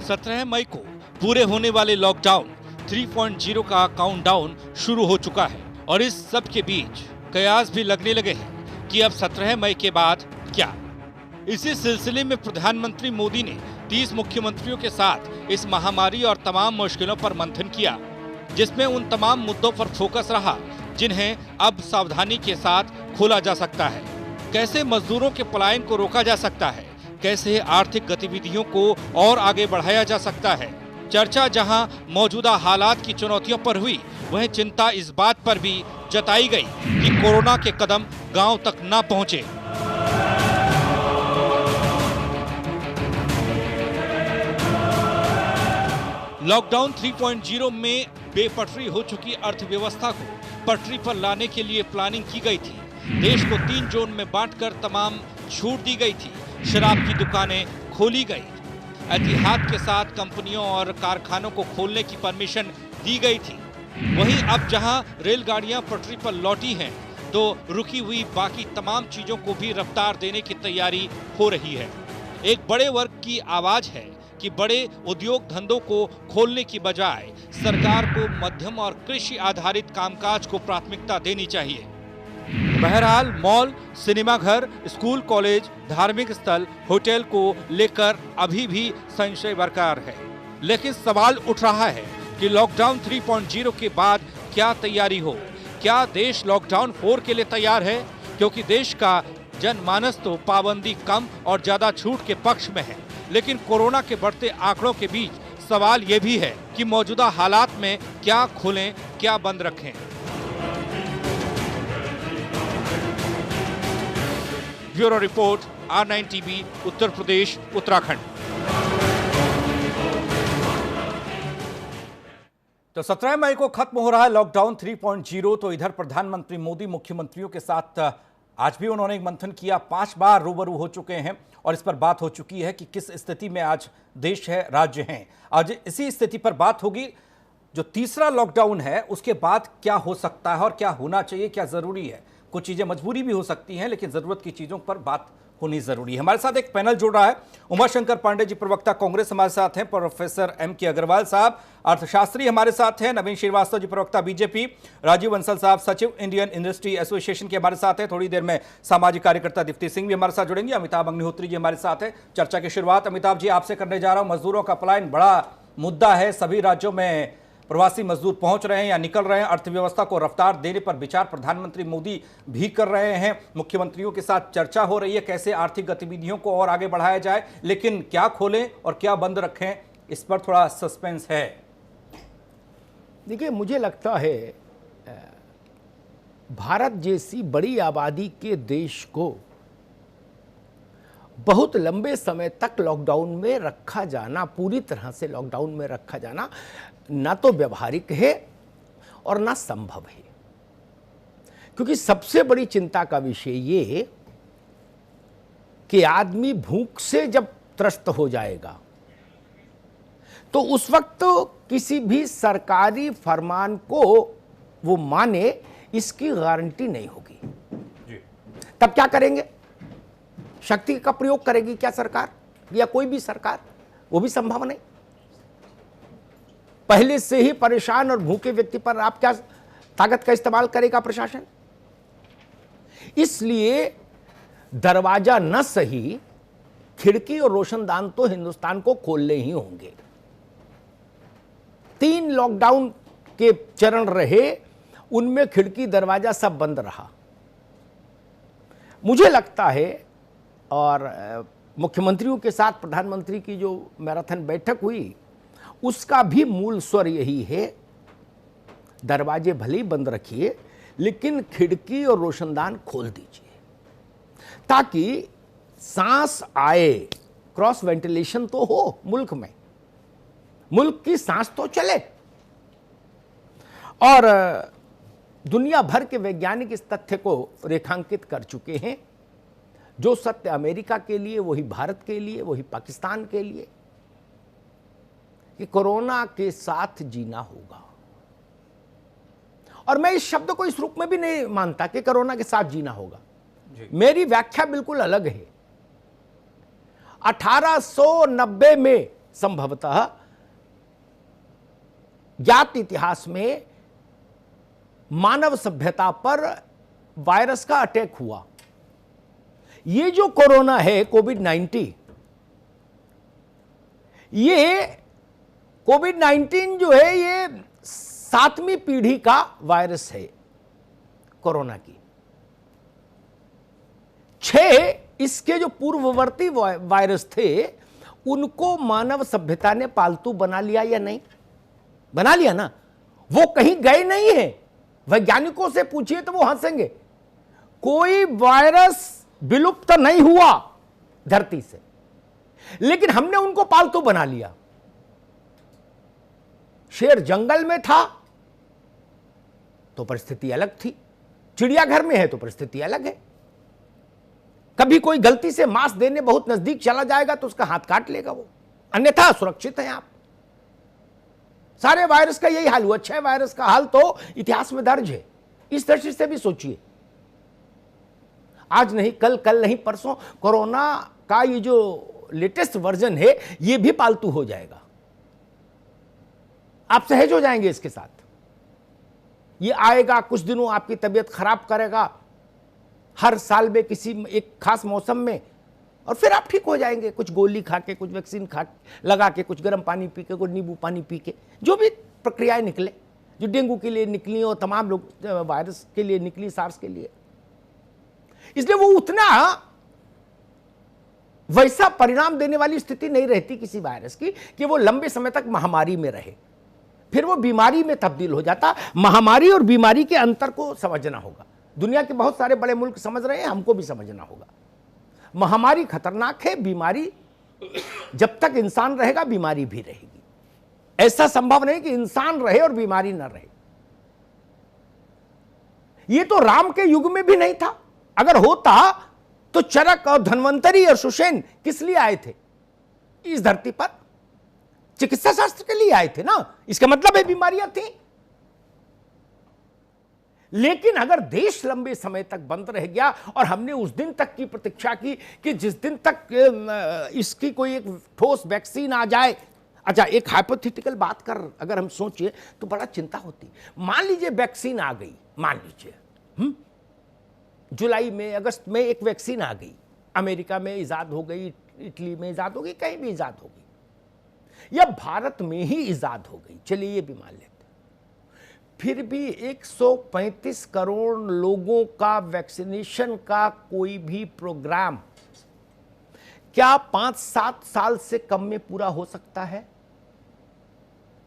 17 मई को पूरे होने वाले लॉकडाउन 3.0 का काउंटडाउन शुरू हो चुका है और इस सब के बीच कयास भी लगने लगे हैं कि अब 17 मई के बाद क्या। इसी सिलसिले में प्रधानमंत्री मोदी ने 30 मुख्यमंत्रियों के साथ इस महामारी और तमाम मुश्किलों पर मंथन किया, जिसमें उन तमाम मुद्दों पर फोकस रहा जिन्हें अब सावधानी के साथ खोला जा सकता है। कैसे मजदूरों के पलायन को रोका जा सकता है, कैसे आर्थिक गतिविधियों को और आगे बढ़ाया जा सकता है। चर्चा जहां मौजूदा हालात की चुनौतियों पर हुई, वहीं चिंता इस बात पर भी जताई गई कि कोरोना के कदम गांव तक न पहुंचे। लॉकडाउन 3.0 में बेपटरी हो चुकी अर्थव्यवस्था को पटरी पर लाने के लिए प्लानिंग की गई थी। देश को 3 जोन में बांटकर तमाम छूट दी गई थी। शराब की दुकानें खोली गई, एहतियात के साथ कंपनियों और कारखानों को खोलने की परमिशन दी गई थी। वहीं अब जहां रेलगाड़ियां पटरी पर लौटी हैं, तो रुकी हुई बाकी तमाम चीजों को भी रफ्तार देने की तैयारी हो रही है। एक बड़े वर्ग की आवाज है कि बड़े उद्योग धंधों को खोलने की बजाय सरकार को मध्यम और कृषि आधारित कामकाज को प्राथमिकता देनी चाहिए। बहरहाल मॉल, सिनेमाघर, स्कूल, कॉलेज, धार्मिक स्थल, होटल को लेकर अभी भी संशय बरकरार है। लेकिन सवाल उठ रहा है कि लॉकडाउन 3.0 के बाद क्या तैयारी हो। क्या देश लॉकडाउन 4 के लिए तैयार है? क्योंकि देश का जनमानस तो पाबंदी कम और ज्यादा छूट के पक्ष में है, लेकिन कोरोना के बढ़ते आंकड़ों के बीच सवाल ये भी है कि मौजूदा हालात में क्या खोलें, क्या बंद रखें। Bureau report, R9 TV, Uttar Pradesh, Uttarakhand. तो 17 मई को खत्म हो रहा है लॉकडाउन 3.0। तो इधर प्रधानमंत्री मोदी मुख्यमंत्रियों के साथ आज भी उन्होंने एक मंथन किया। 5 बार रूबरू हो चुके हैं और इस पर बात हो चुकी है कि किस स्थिति में आज देश है, राज्य हैं। आज इसी स्थिति पर बात होगी। जो तीसरा लॉकडाउन है उसके बाद क्या हो सकता है और क्या होना चाहिए, क्या जरूरी है। कुछ चीजें मजबूरी भी हो सकती हैं, लेकिन जरूरत की चीजों पर बात होनी जरूरी है। हमारे साथ एक पैनल जुड़ रहा है। उमाशंकर पांडे जी, प्रवक्ता कांग्रेस, हमारे साथ हैं। Professor M.K. अग्रवाल साहब, अर्थशास्त्री, हमारे साथ हैं। नवीन श्रीवास्तव जी, प्रवक्ता बीजेपी। राजीव बंसल साहब, सचिव इंडियन इंडस्ट्री एसोसिएशन के, हमारे साथ हैं। थोड़ी देर में सामाजिक कार्यकर्ता दीप्ति सिंह भी हमारे साथ जुड़ेंगे। अमिताभ अग्निहोत्री जी हमारे साथ हैं। चर्चा की शुरुआत अमिताभ जी आपसे करने जा रहा हूं। मजदूरों का पलायन बड़ा मुद्दा है। सभी राज्यों में प्रवासी मजदूर पहुंच रहे हैं या निकल रहे हैं। अर्थव्यवस्था को रफ्तार देने पर विचार प्रधानमंत्री मोदी भी कर रहे हैं। मुख्यमंत्रियों के साथ चर्चा हो रही है कैसे आर्थिक गतिविधियों को और आगे बढ़ाया जाए, लेकिन क्या खोलें और क्या बंद रखें, इस पर थोड़ा सस्पेंस है। देखिए, मुझे लगता है भारत जैसी बड़ी आबादी के देश को बहुत लंबे समय तक लॉकडाउन में रखा जाना, पूरी तरह से लॉकडाउन में रखा जाना ना तो व्यवहारिक है और ना संभव है। क्योंकि सबसे बड़ी चिंता का विषय ये कि आदमी भूख से जब त्रस्त हो जाएगा तो उस वक्त तो किसी भी सरकारी फरमान को वो माने, इसकी गारंटी नहीं होगी। तब क्या करेंगे? शक्ति का प्रयोग करेगी क्या सरकार, या कोई भी सरकार? वो भी संभव नहीं। पहले से ही परेशान और भूखे व्यक्ति पर आप क्या ताकत का इस्तेमाल करेगा प्रशासन? इसलिए दरवाजा न सही, खिड़की और रोशनदान तो हिंदुस्तान को खोलने ही होंगे। 3 लॉकडाउन के चरण रहे, उनमें खिड़की दरवाजा सब बंद रहा। मुझे लगता है, और मुख्यमंत्रियों के साथ प्रधानमंत्री की जो मैराथन बैठक हुई, उसका भी मूल स्वर यही है, दरवाजे भले ही बंद रखिए लेकिन खिड़की और रोशनदान खोल दीजिए, ताकि सांस आए, क्रॉस वेंटिलेशन तो हो मुल्क में, मुल्क की सांस तो चले। और दुनिया भर के वैज्ञानिक इस तथ्य को रेखांकित कर चुके हैं, जो सत्य अमेरिका के लिए वही भारत के लिए, वही पाकिस्तान के लिए, कि कोरोना के साथ जीना होगा। और मैं इस शब्द को इस रूप में भी नहीं मानता कि कोरोना के साथ जीना होगा। मेरी व्याख्या बिल्कुल अलग है। 1890 में संभवतः ज्ञात इतिहास में मानव सभ्यता पर वायरस का अटैक हुआ। ये जो कोरोना है, कोविड-19, ये कोविड-19 जो है ये 7वीं पीढ़ी का वायरस है कोरोना की। 6 इसके जो पूर्ववर्ती वायरस थे उनको मानव सभ्यता ने पालतू बना लिया या नहीं? बना लिया ना। वो कहीं गए नहीं है। वैज्ञानिकों से पूछिए तो वो हंसेंगे। कोई वायरस विलुप्त नहीं हुआ धरती से, लेकिन हमने उनको पालतू बना लिया। शेर जंगल में था तो परिस्थिति अलग थी, चिड़ियाघर में है तो परिस्थिति अलग है। कभी कोई गलती से मांस देने बहुत नजदीक चला जाएगा तो उसका हाथ काट लेगा वो, अन्यथा सुरक्षित हैं आप। सारे वायरस का यही हाल हुआ। 6 वायरस का हाल तो इतिहास में दर्ज है। इस दृष्टि से भी सोचिए, आज नहीं कल, कल नहीं परसों कोरोना का ये जो लेटेस्ट वर्जन है ये भी पालतू हो जाएगा। आप सहज हो जाएंगे इसके साथ। ये आएगा, कुछ दिनों आपकी तबीयत खराब करेगा हर साल में किसी एक खास मौसम में, और फिर आप ठीक हो जाएंगे। कुछ गोली खा के, कुछ वैक्सीन खा लगा के, कुछ गर्म पानी पी के, कुछ नींबू पानी पी के, जो भी प्रक्रियाएं निकले, जो डेंगू के लिए निकली और तमाम लोग वायरस के लिए निकली, सार्स के लिए। इसलिए वो उतना वैसा परिणाम देने वाली स्थिति नहीं रहती किसी वायरस की कि वो लंबे समय तक महामारी में रहे। फिर वो बीमारी में तब्दील हो जाता। महामारी और बीमारी के अंतर को समझना होगा। दुनिया के बहुत सारे बड़े मुल्क समझ रहे हैं, हमको भी समझना होगा। महामारी खतरनाक है, बीमारी जब तक इंसान रहेगा बीमारी भी रहेगी। ऐसा संभव नहीं कि इंसान रहे और बीमारी न रहे। ये तो राम के युग में भी नहीं था। अगर होता तो चरक और धन्वंतरी और सुषेण किस लिए आए थे इस धरती पर? चिकित्सा शास्त्र के लिए आए थे ना। इसका मतलब है बीमारियां थी। लेकिन अगर देश लंबे समय तक बंद रह गया और हमने उस दिन तक की प्रतीक्षा की कि जिस दिन तक इसकी कोई एक ठोस वैक्सीन आ जाए। अच्छा, एक हाइपोथेटिकल बात कर अगर हम सोचिए तो बड़ा चिंता होती। मान लीजिए वैक्सीन आ गई, मान लीजिए जुलाई में, अगस्त में एक वैक्सीन आ गई, अमेरिका में इजाद हो गई, इटली में इजाद हो गई, कहीं भी इजाद हो गई, या भारत में ही इजाद हो गई, चलिए ये भी मान लेते। फिर भी 135 करोड़ लोगों का वैक्सीनेशन का कोई भी प्रोग्राम क्या 5-7 साल से कम में पूरा हो सकता है?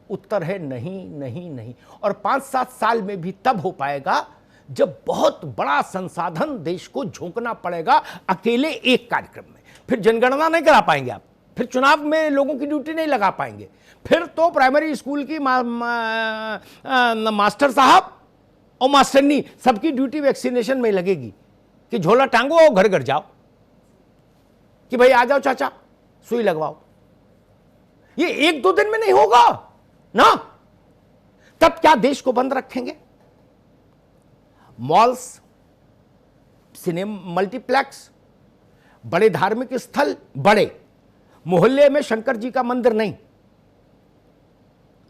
उत्तर है नहीं, नहीं, नहीं। और 5-7 साल में भी तब हो पाएगा जब बहुत बड़ा संसाधन देश को झोंकना पड़ेगा अकेले एक कार्यक्रम में। फिर जनगणना नहीं करा पाएंगे आप, फिर चुनाव में लोगों की ड्यूटी नहीं लगा पाएंगे, फिर तो प्राइमरी स्कूल की मास्टर साहब और मास्टरनी सबकी ड्यूटी वैक्सीनेशन में लगेगी कि झोला टांगो और घर घर जाओ कि भाई आ जाओ चाचा सुई लगवाओ। ये 1-2 दिन में नहीं होगा ना। तब क्या देश को बंद रखेंगे? मॉल्स, सिनेमा, मल्टीप्लेक्स, बड़े धार्मिक स्थल, बड़े मोहल्ले में शंकर जी का मंदिर नहीं,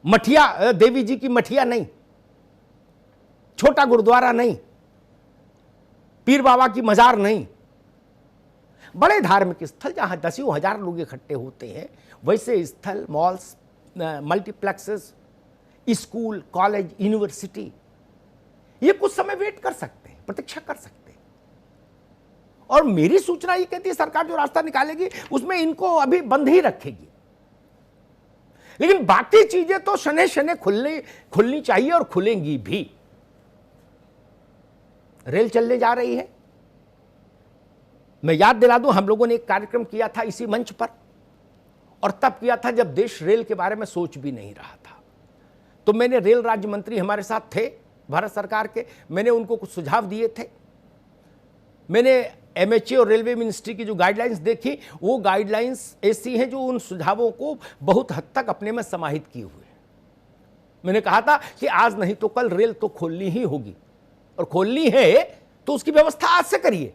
मठिया देवी जी की मठिया नहीं, छोटा गुरुद्वारा नहीं, पीर बाबा की मजार नहीं, बड़े धार्मिक स्थल जहां 10,000 लोग इकट्ठे होते हैं वैसे स्थल, malls, multiplexes, school, college, university, ये कुछ समय वेट कर सकते हैं, प्रतीक्षा कर सकते हैं। और मेरी सूचना ये कहती है सरकार जो रास्ता निकालेगी उसमें इनको अभी बंद ही रखेगी। लेकिन बाकी चीजें तो शने शने खुलनी चाहिए और खुलेंगी भी। रेल चलने जा रही है। मैं याद दिला दूं, हम लोगों ने एक कार्यक्रम किया था इसी मंच पर, और तब किया था जब देश रेल के बारे में सोच भी नहीं रहा था। तो मैंने, रेल राज्य मंत्री हमारे साथ थे भारत सरकार के, मैंने उनको कुछ सुझाव दिए थे। मैंने एमएचए और रेलवे मिनिस्ट्री की जो गाइडलाइंस देखी, वो गाइडलाइंस ऐसी हैं जो उन सुझावों को बहुत हद तक अपने में समाहित किए हुए। मैंने कहा था कि आज नहीं तो कल रेल तो खोलनी ही होगी, और खोलनी है तो उसकी व्यवस्था आज से करिए।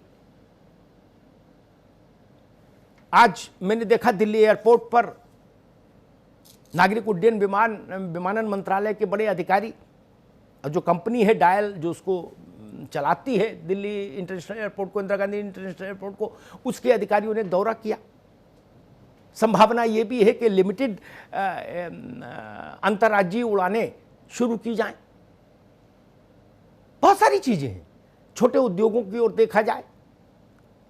आज मैंने देखा दिल्ली एयरपोर्ट पर नागरिक उड्डयन विमानन मंत्रालय के बड़े अधिकारी, और जो कंपनी है डायल जो उसको चलाती है दिल्ली इंटरनेशनल एयरपोर्ट को, इंदिरा गांधी इंटरनेशनल एयरपोर्ट को, उसके अधिकारियों ने दौरा किया। संभावना ये भी है कि लिमिटेड अंतर्राज्यीय उड़ानें शुरू की जाएं। बहुत सारी चीजें हैं। छोटे उद्योगों की ओर देखा जाए,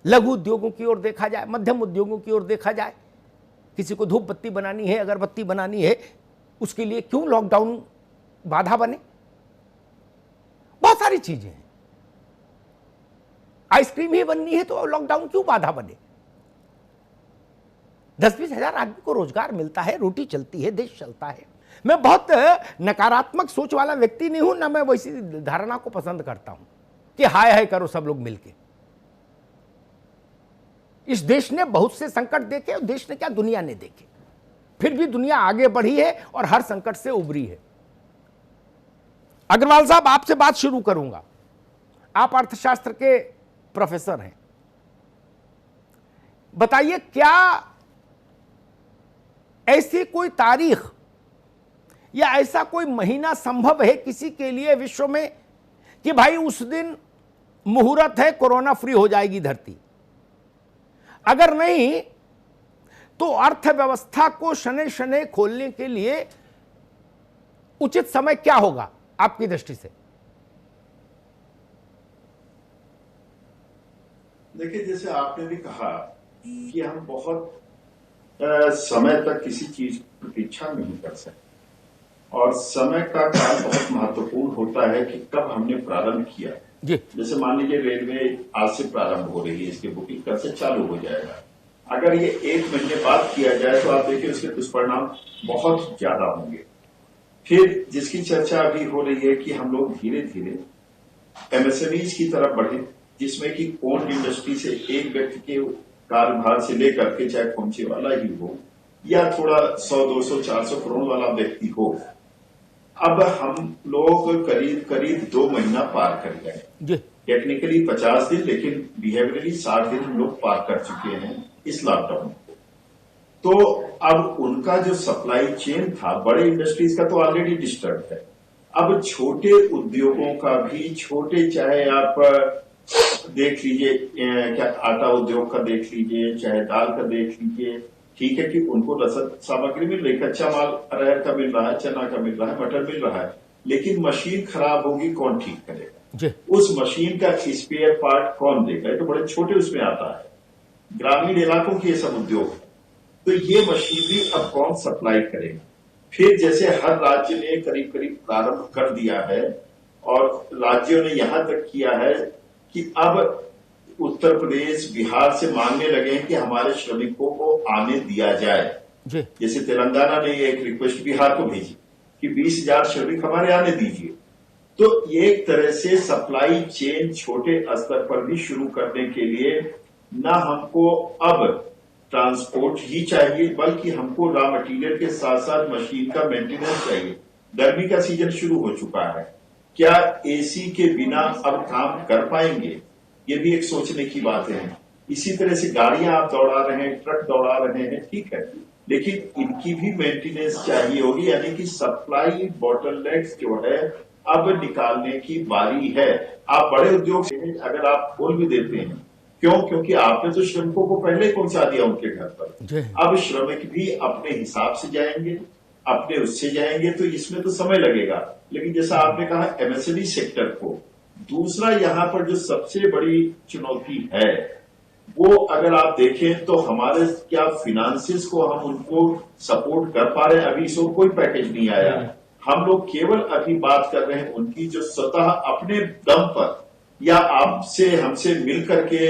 लघु उद्योगों की ओर देखा जाए, मध्यम उद्योगों की ओर देखा जाए। किसी को धूप बत्ती बनानी है, अगरबत्ती बनानी है, उसके लिए क्यों लॉकडाउन बाधा बने? बहुत सारी चीजें हैं। आइसक्रीम ही बननी है तो लॉकडाउन क्यों बाधा बने? 10-20 हजार आदमी को रोजगार मिलता है, रोटी चलती है, देश चलता है। मैं बहुत नकारात्मक सोच वाला व्यक्ति नहीं हूं, ना मैं वैसी धारणा को पसंद करता हूं कि हाय हाय करो सब लोग मिलके। इस देश ने बहुत से संकट देखे, और देश ने क्या दुनिया ने देखे, फिर भी दुनिया आगे बढ़ी है और हर संकट से उभरी है। अग्रवाल साहब, आपसे बात शुरू करूंगा। आप अर्थशास्त्र के प्रोफेसर हैं, बताइए क्या ऐसी कोई तारीख या ऐसा कोई महीना संभव है किसी के लिए विश्व में कि भाई उस दिन मुहूर्त है, कोरोना फ्री हो जाएगी धरती? अगर नहीं तो अर्थव्यवस्था को शनै शनै खोलने के लिए उचित समय क्या होगा आपकी दृष्टि से? देखिए, जैसे आपने भी कहा कि हम बहुत समय तक किसी चीज की प्रतीक्षा नहीं कर सकते, और समय का काल बहुत महत्वपूर्ण होता है कि कब हमने प्रारंभ किया। जैसे मान लीजिए रेलवे आज से प्रारंभ हो रही है, इसकी बुकिंग कल से चालू हो जाएगा। अगर ये 1 महीने बाद किया जाए तो आप देखिए उसके दुष्परिणाम बहुत ज्यादा होंगे। फिर जिसकी चर्चा अभी हो रही है कि हम लोग धीरे धीरे एमएसएमईज की तरफ बढ़े, जिसमें कि ओन इंडस्ट्री से एक व्यक्ति के कार्यभार से लेकर के, चाहे पहुंचे वाला ही हो या थोड़ा 100, 200, 400 करोड़ वाला व्यक्ति हो, अब हम लोग करीब करीब 2 महीना पार कर गए। टेक्निकली 50 दिन, लेकिन बिहेवियरली 60 दिन हम लोग पार कर चुके हैं इस लॉकडाउन को। तो अब उनका जो सप्लाई चेन था बड़े इंडस्ट्रीज का तो ऑलरेडी डिस्टर्ब है। अब छोटे उद्योगों का भी, छोटे चाहे आप देख लीजिए, क्या आटा उद्योग का देख लीजिए, चाहे दाल का देख लीजिए, ठीक है कि उनको रसद सामग्री मिल रही, कच्चा माल अरहर का मिल रहा है, चना का मिल रहा है, मटर मिल रहा है, लेकिन मशीन खराब होगी, कौन ठीक करेगा? उस मशीन का स्पेयर पार्ट कौन देगा? तो बड़े छोटे उसमें आता है, ग्रामीण इलाकों के ये सब उद्योग है। तो ये मशीनरी अब कौन सप्लाई करेगा? फिर जैसे हर राज्य ने करीब करीब प्रारंभ कर दिया है, और राज्यों ने यहां तक किया है कि अब उत्तर प्रदेश, बिहार से मांगने लगे हैं कि हमारे श्रमिकों को आने दिया जाए। जैसे तेलंगाना ने एक रिक्वेस्ट बिहार को भेजी कि 20,000 श्रमिक हमारे आने दीजिए। तो एक तरह से सप्लाई चेन छोटे स्तर पर भी शुरू करने के लिए न हमको अब ट्रांसपोर्ट ही चाहिए, बल्कि हमको रॉ मटेरियल के साथ साथ मशीन का मेंटेनेंस चाहिए। गर्मी का सीजन शुरू हो चुका है, क्या एसी के बिना अब काम कर पाएंगे? ये भी एक सोचने की बात है। इसी तरह से गाड़ियां आप दौड़ा रहे हैं, ट्रक दौड़ा रहे हैं, ठीक है, लेकिन इनकी भी मेंटेनेंस चाहिए होगी। यानी कि सप्लाई बॉटलनेक्स जो है अब निकालने की बारी है। आप बड़े उद्योग से अगर आप खोल भी देते हैं, क्यों? क्योंकि आपने तो श्रमिकों को पहले ही पहुंचा दिया उनके घर पर। अब श्रमिक भी अपने हिसाब से जाएंगे, अपने उससे जाएंगे, तो इसमें तो समय लगेगा। लेकिन जैसा आपने कहा एमएसएमई सेक्टर को, दूसरा यहां पर जो सबसे बड़ी चुनौती है वो अगर आप देखें तो हमारे क्या फिनेंसिस को हम उनको सपोर्ट कर पा रहे हैं? अभी इसको कोई पैकेज नहीं आया। हम लोग केवल अभी बात कर रहे हैं उनकी जो स्वतः अपने दम पर या आपसे हमसे मिल करके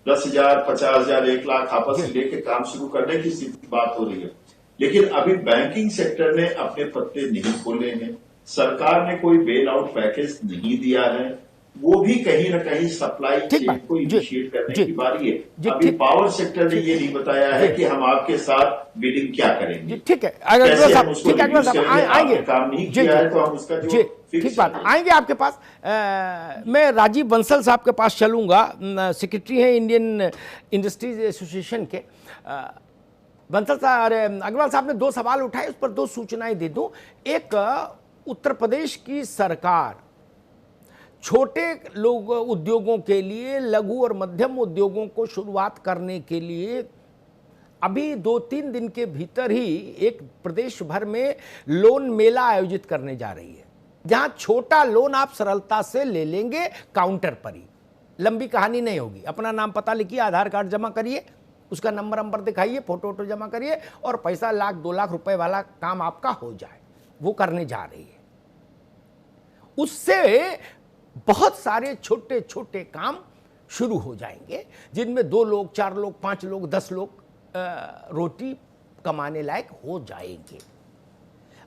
10,000, 50,000, 1 लाख आपस में लेके काम शुरू करने की स्थिति बात हो रही है। लेकिन अभी बैंकिंग सेक्टर ने अपने पत्ते नहीं खोले हैं, सरकार ने कोई बेल आउट पैकेज नहीं दिया है, वो भी कहीं न कहीं सप्लाई चेन को इनिशिएट करने की बारी है। अभी पावर सेक्टर ने ये नहीं बताया है कि हम आपके साथ बिडिंग क्या करेंगे। ठीक है, आएंगे, काम नहीं किया है तो हम उसका जो ठीक बात, आएंगे आपके पास। मैं राजीव बंसल साहब के पास चलूंगा, सेक्रेटरी हैं इंडियन इंडस्ट्रीज एसोसिएशन के। बंसल साहब, अरे अग्रवाल साहब ने 2 सवाल उठाए, उस पर 2 सूचनाएं दे दूं। एक, उत्तर प्रदेश की सरकार छोटे लोग उद्योगों के लिए, लघु और मध्यम उद्योगों को शुरुआत करने के लिए अभी 2-3 दिन के भीतर ही एक प्रदेश भर में लोन मेला आयोजित करने जा रही है, जहां छोटा लोन आप सरलता से ले लेंगे काउंटर पर ही। लंबी कहानी नहीं होगी, अपना नाम पता लिखिए, आधार कार्ड जमा करिए, उसका नंबर दिखाइए, फोटो जमा करिए और पैसा 1-2 लाख रुपए वाला काम आपका हो जाए। वो करने जा रही है। उससे बहुत सारे छोटे छोटे काम शुरू हो जाएंगे, जिनमें 2 लोग, 4 लोग, 5 लोग, 10 लोग रोटी कमाने लायक हो जाएंगे।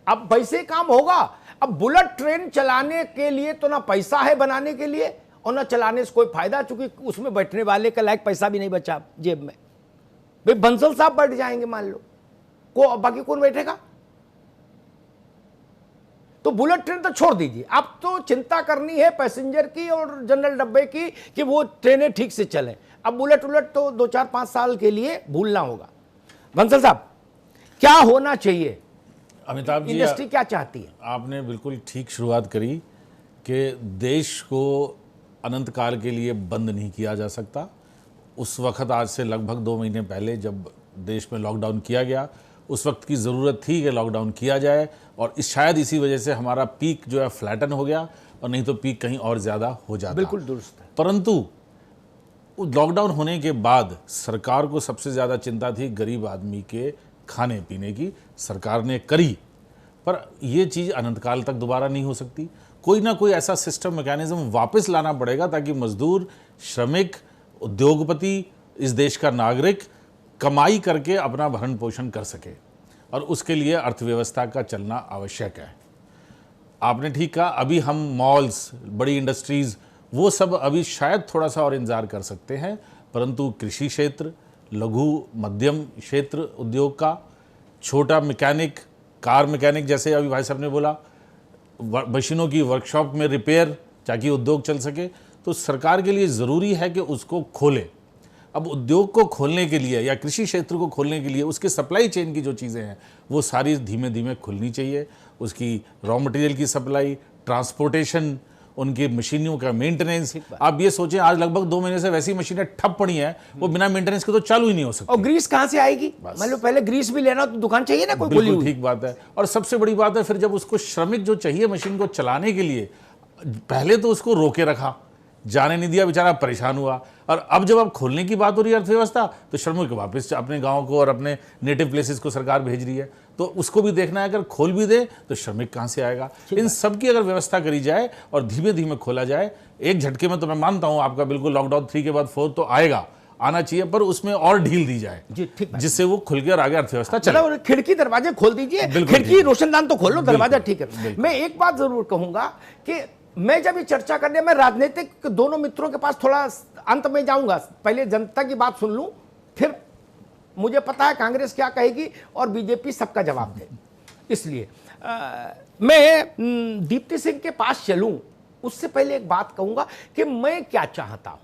अब वैसे काम होगा। अब बुलेट ट्रेन चलाने के लिए तो ना पैसा है बनाने के लिए, और ना चलाने से कोई फायदा, चूंकि उसमें बैठने वाले का लायक पैसा भी नहीं बचा जेब में। भाई बंसल साहब बैठ जाएंगे मान लो, बाकी कौन बैठेगा? तो बुलेट ट्रेन तो छोड़ दीजिए, अब तो चिंता करनी है पैसेंजर की और जनरल डब्बे की कि वो ट्रेनें ठीक से चलें। अब बुलेट तो 2-4-5 साल के लिए भूलना होगा। बंसल साहब, क्या होना चाहिए? अमिताभ जी, इंडस्ट्री क्या चाहती है? आपने बिल्कुल ठीक शुरुआत करी कि देश को अनंत काल के लिए बंद नहीं किया जा सकता। उस वक्त, आज से लगभग 2 महीने पहले जब देश में लॉकडाउन किया गया, उस वक्त की ज़रूरत थी कि लॉकडाउन किया जाए, और शायद इसी वजह से हमारा पीक जो है फ्लैटन हो गया, और नहीं तो पीक कहीं और ज़्यादा हो जाता। बिल्कुल दुरुस्त है। परंतु लॉकडाउन होने के बाद सरकार को सबसे ज़्यादा चिंता थी गरीब आदमी के खाने पीने की। सरकार ने करी, पर यह चीज़ अनंतकाल तक दोबारा नहीं हो सकती। कोई ना कोई ऐसा सिस्टम, मैकेनिज्म वापस लाना पड़ेगा ताकि मजदूर, श्रमिक, उद्योगपति, इस देश का नागरिक कमाई करके अपना भरण पोषण कर सके, और उसके लिए अर्थव्यवस्था का चलना आवश्यक है। आपने ठीक कहा, अभी हम मॉल्स, बड़ी इंडस्ट्रीज़, वो सब अभी शायद थोड़ा सा और इंतजार कर सकते हैं, परंतु कृषि क्षेत्र, लघु मध्यम क्षेत्र उद्योग का, छोटा मैकेनिक, कार मैकेनिक, जैसे अभी भाई साहब ने बोला, मशीनों की वर्कशॉप में रिपेयर, ताकि उद्योग चल सके, तो सरकार के लिए ज़रूरी है कि उसको खोले। अब उद्योग को खोलने के लिए या कृषि क्षेत्र को खोलने के लिए उसके सप्लाई चेन की जो चीज़ें हैं वो सारी धीमे धीमे खुलनी चाहिए। उसकी रॉ मटेरियल की सप्लाई, ट्रांसपोर्टेशन, उनकी मशीनों का मेंटेनेंस। आप ये सोचें, आज लगभग 2 महीने से वैसी मशीनें ठप पड़ी हैं, वो बिना मेंटेनेंस के तो चालू ही नहीं हो सकती। और ग्रीस कहाँ से आएगी? मान लो पहले ग्रीस भी लेना तो दुकान चाहिए ना, कोई खुली हुई। ठीक बात है। और सबसे बड़ी बात है, फिर जब उसको श्रमिक जो चाहिए मशीन को चलाने के लिए, पहले तो उसको रोके रखा, जाने नहीं दिया, बेचारा परेशान हुआ, और अब जब अब खोलने की बात हो रही है अर्थव्यवस्था, तो श्रमिक को वापस अपने गांव को और अपने नेटिव प्लेसेस को सरकार भेज रही है, तो उसको भी देखना है। अगर खोल भी दे तो श्रमिक कहां से आएगा? इन सब की अगर व्यवस्था करी जाए और धीमे धीमे खोला जाए, एक झटके में तो मैं मानता हूं आपका बिल्कुल, लॉकडाउन 3 के बाद 4 तो आना चाहिए, पर उसमें और ढील दी जाए जिससे वो खुल के और आगे अर्थव्यवस्था चले। खिड़की दरवाजे खोल दीजिए, खिड़की रोशनदान तो खोल लो, दरवाजा ठीक है। मैं एक बात जरूर कहूंगा कि मैं जब ये चर्चा करने में राजनीतिक दोनों मित्रों के पास थोड़ा अंत में जाऊंगा, पहले जनता की बात सुन लूं, फिर मुझे पता है कांग्रेस क्या कहेगी और बीजेपी सबका जवाब दे। इसलिए मैं दीप्ति सिंह के पास चलूं उससे पहले एक बात कहूंगा कि मैं क्या चाहता हूं।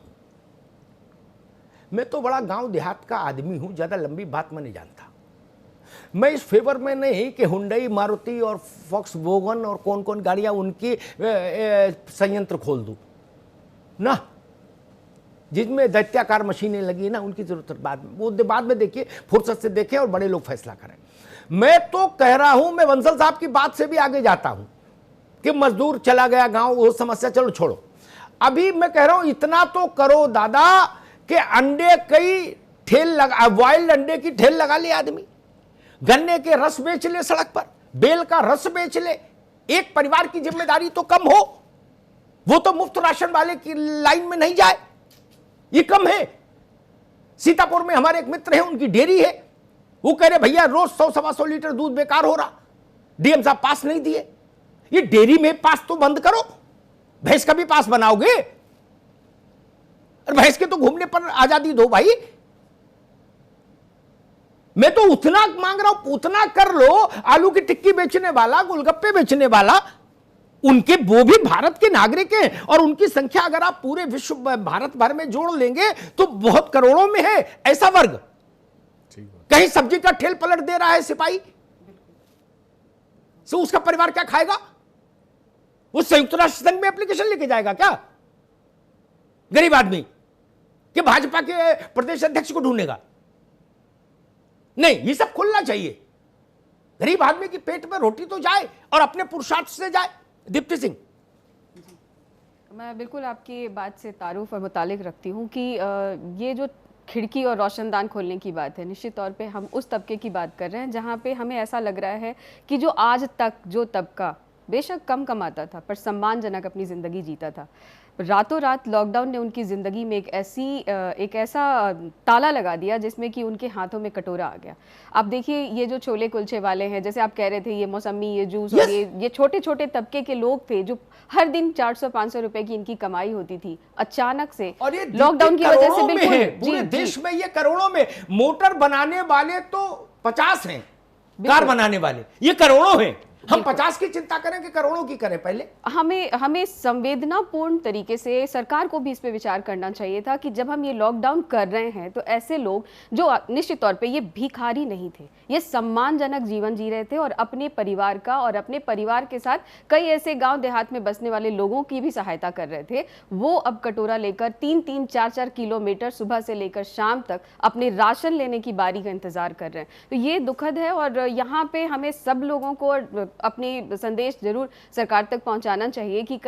मैं तो बड़ा गांव देहात का आदमी हूं, ज्यादा लंबी बात मैं नहीं जानता। मैं इस फेवर में नहीं कि हुंडई, मारुति और फॉक्सवैगन और कौन कौन गाड़ियां उनकी संयंत्र खोल दूं ना, जिसमें दैत्याकार मशीनें लगी ना, उनकी जरूरत बाद में, वो बाद में देखिए, फुर्सत से देखें और बड़े लोग फैसला करें। मैं तो कह रहा हूं, मैं बंसल साहब की बात से भी आगे जाता हूं कि मजदूर चला गया गांव, वो समस्या चलो छोड़ो। अभी मैं कह रहा हूं इतना तो करो दादा कि अंडे कई ठेल लगा, बॉइल्ड अंडे की ठेल लगा ले आदमी, गन्ने के रस बेच ले सड़क पर, बेल का रस बेच ले, एक परिवार की जिम्मेदारी तो कम हो। वो तो मुफ्त राशन वाले की लाइन में नहीं जाए, ये कम है। सीतापुर में हमारे एक मित्र हैं, उनकी डेयरी है, वो कह रहे भैया रोज 100-125 लीटर दूध बेकार हो रहा, डीएम साहब पास नहीं दिए। ये डेयरी में पास तो बंद करो, भैंस का भी पास बनाओगे, और भैंस के तो घूमने पर आजादी दो भाई। मैं तो उतना मांग रहा हूं, उतना कर लो। आलू की टिक्की बेचने वाला, गोलगप्पे बेचने वाला, उनके वो भी भारत के नागरिक हैं, और उनकी संख्या अगर आप पूरे विश्व भारत भर में जोड़ लेंगे तो बहुत करोड़ों में है ऐसा वर्ग। कहीं सब्जी का ठेल पलट दे रहा है सिपाही, तो उसका परिवार क्या खाएगा? वो संयुक्त राष्ट्र संघ में एप्लीकेशन लेके जाएगा क्या गरीब आदमी कि भाजपा के प्रदेश अध्यक्ष को ढूंढेगा? नहीं, ये सब खुलना चाहिए। गरीब आदमी की पेट में रोटी तो जाए और अपने पुरुषार्थ से जाए। दीप्ति सिंह। मैं बिल्कुल आपकी बात से तारुफ और मुतालिक रखती हूँ कि ये जो खिड़की और रोशनदान खोलने की बात है, निश्चित तौर पे हम उस तबके की बात कर रहे हैं जहाँ पे हमें ऐसा लग रहा है कि जो आज तक जो तबका बेशक कम कमाता था पर सम्मानजनक अपनी ज़िंदगी जीता था, रातों रात लॉकडाउन ने उनकी ज़िंदगी में एक ऐसा ताला लगा दिया जिसमें कि उनके हाथों में कटोरा आ गया। आप देखिए, ये जो छोले कुलचे वाले हैं, जैसे आप कह रहे थे, ये मौसमी, ये जूस और ये छोटे छोटे तबके के लोग थे जो हर दिन 400-500 रुपए की इनकी कमाई होती थी, अचानक से लॉकडाउन की वजह से बिल्कुल पूरे देश में ये करोड़ों में। मोटर बनाने वाले तो 50 हैं, कार बनाने वाले ये करोड़ों हैं। हम 50 की चिंता करें कि करोड़ों की करें? पहले हमें संवेदनापूर्ण तरीके से सरकार को भी इस पे विचार करना चाहिए था कि जब हम ये लॉकडाउन कर रहे हैं तो ऐसे लोग जो निश्चित तौर पे ये भिखारी नहीं थे, ये सम्मानजनक जीवन जी रहे थे और अपने परिवार का और अपने परिवार के साथ कई ऐसे गांव देहात में बसने वाले लोगों की भी सहायता कर रहे थे, वो अब कटोरा लेकर 3-3, 4-4 किलोमीटर सुबह से लेकर शाम तक अपने राशन लेने की बारी का इंतजार कर रहे हैं। तो ये दुखद है और यहाँ पे हमें सब लोगों को अपनी संदेश जरूर सरकार तक पहुंचाना चाहिए कि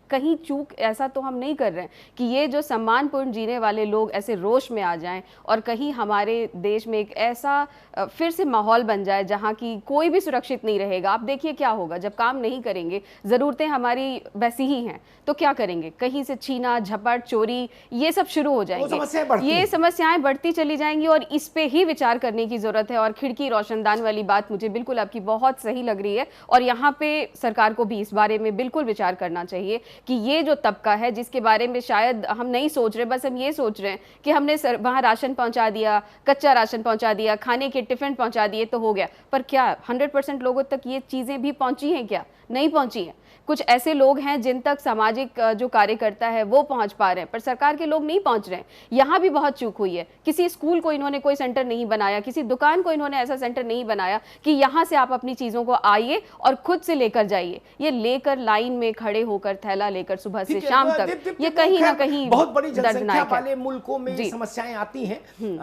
कहीं चूक ऐसा तो हम नहीं कर रहे हैं कि ये जो सम्मानपूर्ण जीने वाले लोग ऐसे रोष में आ जाएं और कहीं हमारे देश में एक ऐसा फिर से माहौल बन जाए जहां की कोई भी सुरक्षित नहीं रहेगा। आप देखिए क्या होगा जब काम नहीं करेंगे, ज़रूरतें हमारी वैसी ही हैं तो क्या करेंगे? कहीं से छीना झपट, चोरी, ये सब शुरू हो जाएंगे, ये समस्याएं बढ़ती चली जाएंगी और इस पे ही विचार करने की ज़रूरत है। और खिड़की रोशनदान वाली बात मुझे बिल्कुल आपकी बहुत सही लग रही है और यहाँ पे सरकार को भी इस बारे में बिल्कुल विचार करना चाहिए कि ये जो तबका है जिसके बारे में शायद हम नहीं सोच रहे, बस हम ये सोच रहे हैं कि हमने वहाँ राशन पहुँचा दिया, कच्चा राशन पहुँचा दिया, खाने के टिफिन पहुँचा दिए तो हो गया। पर क्या 100% लोगों तक ये चीज़ें भी पहुँची हैं? क्या नहीं पहुँची हैं। कुछ ऐसे लोग हैं जिन तक सामाजिक जो कार्यकर्ता है वो पहुंच पा रहे हैं पर सरकार के लोग नहीं पहुंच रहे हैं। यहाँ भी बहुत चूक हुई है। किसी स्कूल को इन्होंने कोई सेंटर नहीं बनाया, किसी दुकान को इन्होंने ऐसा सेंटर नहीं बनाया कि यहाँ से आप अपनी चीज़ों को आइए और खुद से लेकर जाइए। ये लेकर लाइन में खड़े होकर थैला लेकर सुबह से शाम तक, ये कहीं ना कहीं बहुत बड़ी जनसंख्या वाले मुल्कों में समस्याएं आती हैं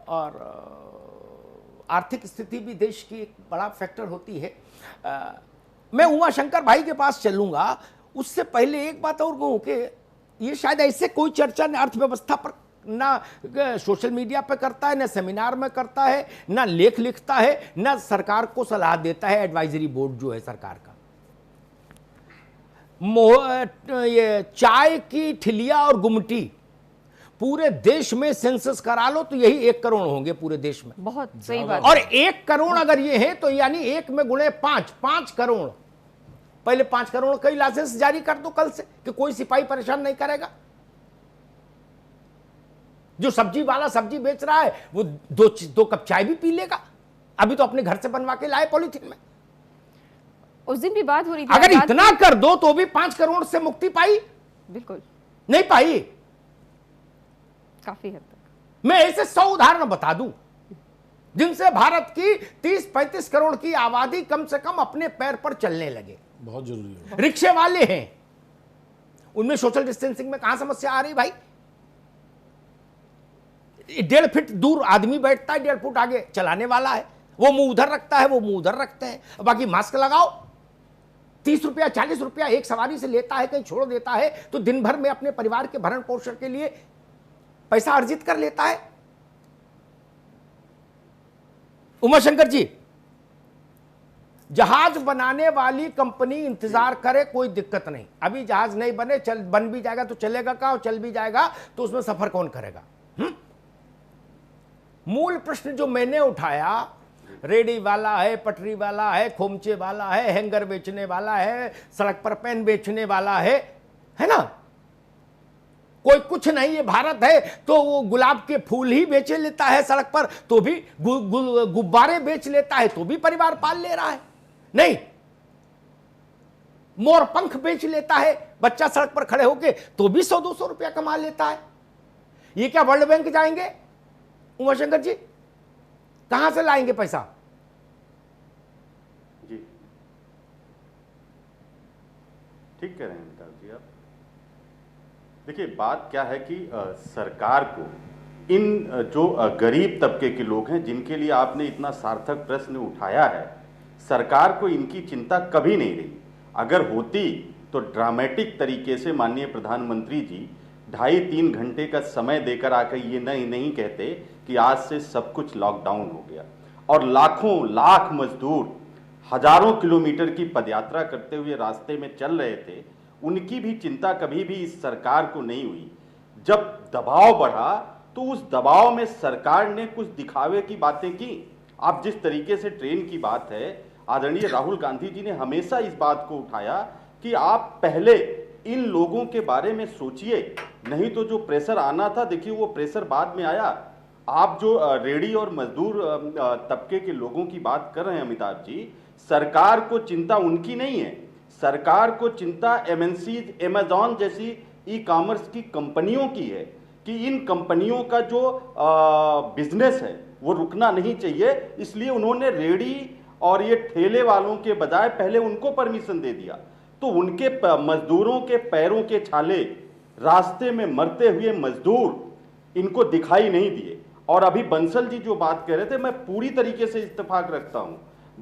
और आर्थिक स्थिति भी देश की एक बड़ा फैक्टर होती है। मैं उमाशंकर भाई के पास चलूंगा, उससे पहले एक बात और कहूं कि ये शायद ऐसे कोई चर्चा न अर्थव्यवस्था पर ना सोशल मीडिया पे करता है, ना सेमिनार में करता है, ना लेख लिखता है, ना सरकार को सलाह देता है एडवाइजरी बोर्ड जो है सरकार का। ये चाय की ठिलिया और गुमटी पूरे देश में सेंसस करा लो तो यही 1 करोड़ होंगे पूरे देश में। बहुत सही बात। और 1 करोड़ अगर ये है तो यानी 1 में गुणे 5 करोड़। पहले 5 करोड़ का लाइसेंस जारी कर दो कल से कि कोई सिपाही परेशान नहीं करेगा। जो सब्जी वाला सब्जी बेच रहा है वो 2 कप चाय भी पी लेगा। अभी तो अपने घर से बनवा के लाए पॉलिथीन में। उस दिन भी बात हो रही थी, अगर इतना कर दो तो भी 5 करोड़ से मुक्ति पाई? बिल्कुल नहीं पाई, काफी हद तक। मैं ऐसे 100 उदाहरण बता दूं जिनसे भारत की 30-35 करोड़ की आबादी कम से कम अपने पैर पर चलने लगे। बहुत जरूरी है। रिक्शे वाले हैं, उनमें सोशल डिस्टेंसिंग में कहां समस्या आ रही भाई? 1.5 फीट दूर आदमी बैठता है, 1.5 फुट आगे चलाने वाला है, वो मुंह उधर रखता है, वो मुंह उधर रखते हैं, बाकी मास्क लगाओ। 30 रुपया 40 रुपया एक सवारी से लेता है, कहीं छोड़ देता है तो दिन भर में अपने परिवार के भरण पोषण के लिए पैसा अर्जित कर लेता है। उमाशंकर जी, जहाज बनाने वाली कंपनी इंतजार करे, कोई दिक्कत नहीं। अभी जहाज नहीं बने, बन भी जाएगा तो चलेगा क्या, और चल भी जाएगा तो उसमें सफर कौन करेगा? मूल प्रश्न जो मैंने उठाया, रेडी वाला है, पटरी वाला है, खोमचे वाला है, हैंगर बेचने वाला है, सड़क पर पेन बेचने वाला है ना? कोई कुछ नहीं, ये भारत है तो वो गुलाब के फूल ही बेचे लेता है सड़क पर, तो भी गुब्बारे बेच लेता है तो भी परिवार पाल ले रहा है। नहीं, मोर पंख बेच लेता है बच्चा सड़क पर खड़े होके तो भी 100-200 रुपया कमा लेता है। ये क्या वर्ल्ड बैंक जाएंगे उमाशंकर जी? कहां से लाएंगे पैसा? जी ठीक कह रहे हैं अमिताभ जी आप। देखिए बात क्या है कि सरकार को इन जो गरीब तबके के लोग हैं जिनके लिए आपने इतना सार्थक प्रश्न उठाया है, सरकार को इनकी चिंता कभी नहीं रही। अगर होती तो ड्रामेटिक तरीके से माननीय प्रधानमंत्री जी 2.5-3 घंटे का समय देकर आकर ये नहीं कहते कि आज से सब कुछ लॉकडाउन हो गया, और लाखों लाख मजदूर हजारों किलोमीटर की पदयात्रा करते हुए रास्ते में चल रहे थे, उनकी भी चिंता कभी भी इस सरकार को नहीं हुई। जब दबाव बढ़ा तो उस दबाव में सरकार ने कुछ दिखावे की बातें की। आप जिस तरीके से ट्रेन की बात है, आदरणीय राहुल गांधी जी ने हमेशा इस बात को उठाया कि आप पहले इन लोगों के बारे में सोचिए, नहीं तो जो प्रेशर आना था, देखिए वो प्रेशर बाद में आया। आप जो रेडी और मजदूर तबके के लोगों की बात कर रहे हैं अमिताभ जी, सरकार को चिंता उनकी नहीं है, सरकार को चिंता एमएनसी, अमेजॉन जैसी ई कॉमर्स की कंपनियों की है कि इन कंपनियों का जो बिजनेस है वो रुकना नहीं चाहिए। इसलिए उन्होंने रेडी और ये ठेले वालों के बजाय पहले उनको परमिशन दे दिया, तो उनके मजदूरों के पैरों के छाले, रास्ते में मरते हुए मजदूर इनको दिखाई नहीं दिए। और अभी बंसल जी जो बात कह रहे थे, मैं पूरी तरीके से इत्तेफाक रखता हूं।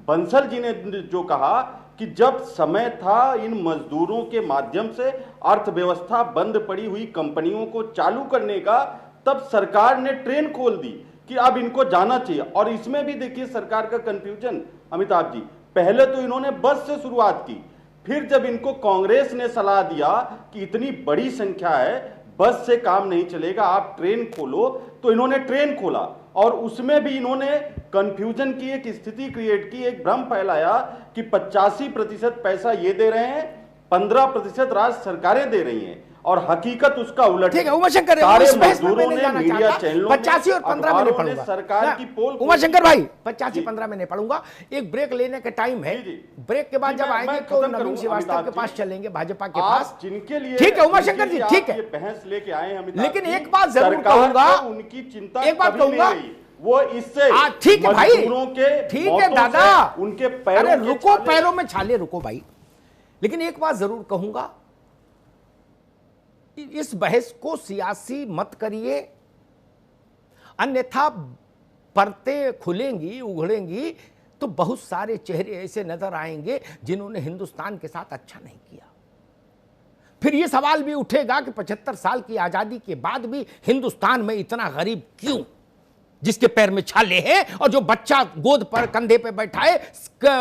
बंसल जी ने जो कहा कि जब समय था इन मजदूरों के माध्यम से अर्थव्यवस्था बंद पड़ी हुई कंपनियों को चालू करने का, तब सरकार ने ट्रेन खोल दी कि अब इनको जाना चाहिए। और इसमें भी देखिए सरकार का कंफ्यूजन अमिताभ जी, पहले तो इन्होंने बस से शुरुआत की, फिर जब इनको कांग्रेस ने सलाह दिया कि इतनी बड़ी संख्या है, बस से काम नहीं चलेगा, आप ट्रेन खोलो, तो इन्होंने ट्रेन खोला। और उसमें भी इन्होंने कंफ्यूजन की एक स्थिति क्रिएट की, एक भ्रम फैलाया कि 85% पैसा ये दे रहे हैं, 15% राज्य सरकारें दे रही हैं, और हकीकत उसका उलट है। उमाशंकर, सारे मजदूरों ने मीडिया चैनलों 85 और 15 में नहीं पढ़ूंगा सरकार की पोल। उमाशंकर भाई 85-15 में नहीं पढ़ूंगा, एक ब्रेक लेने का टाइम है। ब्रेक के बाद जब आएंगे तो नवीन श्रीवास्तव के पास चलेंगे, भाजपा के पास, जिनके लिए ठीक है उमाशंकर जी, ठीक है, बहस लेके आए हैं। लेकिन एक बात जरूर कहूंगा, उनकी चिंता एक बात कहूंगा, वो इससे ठीक है भाई, ठीक है दादा, उनके पैरों, अरे रुको, पैरों में छाले, रुको भाई। लेकिन एक बात जरूर कहूंगा, इस बहस को सियासी मत करिए, अन्यथा परतें खुलेंगी, उघड़ेंगी तो बहुत सारे चेहरे ऐसे नजर आएंगे जिन्होंने हिंदुस्तान के साथ अच्छा नहीं किया। फिर यह सवाल भी उठेगा कि 75 साल की आजादी के बाद भी हिंदुस्तान में इतना गरीब क्यों, जिसके पैर में छाले हैं और जो बच्चा गोद पर कंधे पे बैठा है,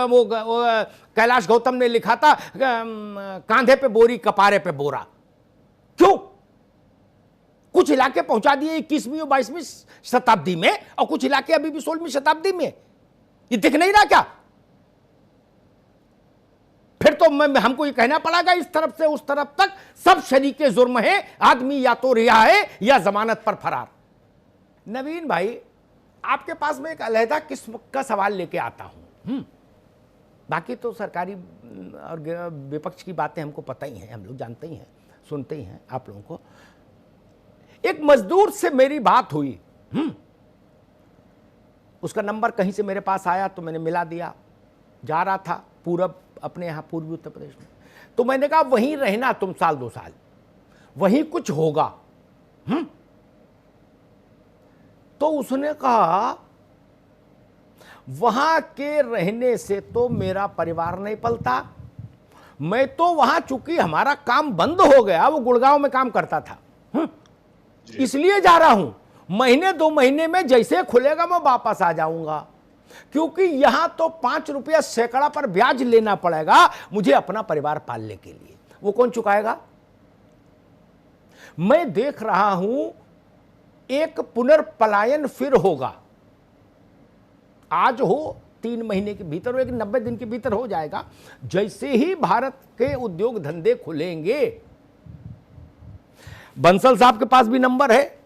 वो कैलाश गौतम ने लिखा था कांधे पे बोरी कपारे पे बोरा। क्यों? कुछ इलाके पहुंचा दिए 21वीं और 22वीं शताब्दी में, और कुछ इलाके अभी भी 16वीं शताब्दी में। ये दिख नहीं रहा क्या? फिर तो हमको ये कहना पड़ेगा इस तरफ से उस तरफ तक सब शरीके जुर्म है, आदमी या तो रिहा है या जमानत पर फरार। नवीन भाई, आपके पास मैं एक अलहदा किस्म का सवाल लेके आता हूं। बाकी तो सरकारी और विपक्ष की बातें हमको पता ही है, हम लोग जानते ही हैं, सुनते ही हैं आप लोगों को। एक मजदूर से मेरी बात हुई, उसका नंबर कहीं से मेरे पास आया तो मैंने मिला दिया। जा रहा था पूरब, अपने यहां पूर्वी उत्तर प्रदेश में, तो मैंने कहा वहीं रहना तुम 1-2 साल, वहीं कुछ होगा। तो उसने कहा वहां के रहने से तो मेरा परिवार नहीं पलता, मैं तो वहां चूंकि हमारा काम बंद हो गया, वो गुड़गांव में काम करता था, इसलिए जा रहा हूं, महीने 2 महीने में जैसे खुलेगा मैं वापस आ जाऊंगा, क्योंकि यहां तो 5 रुपया सैकड़ा पर ब्याज लेना पड़ेगा मुझे अपना परिवार पालने के लिए। वो कौन चुकाएगा? मैं देख रहा हूं एक पुनर्पलायन फिर होगा, आज हो 3 महीने के भीतर हो, एक 90 दिन के भीतर हो जाएगा। जैसे ही भारत के उद्योग धंधे खुलेंगे, बंसल साहब के पास भी नंबर है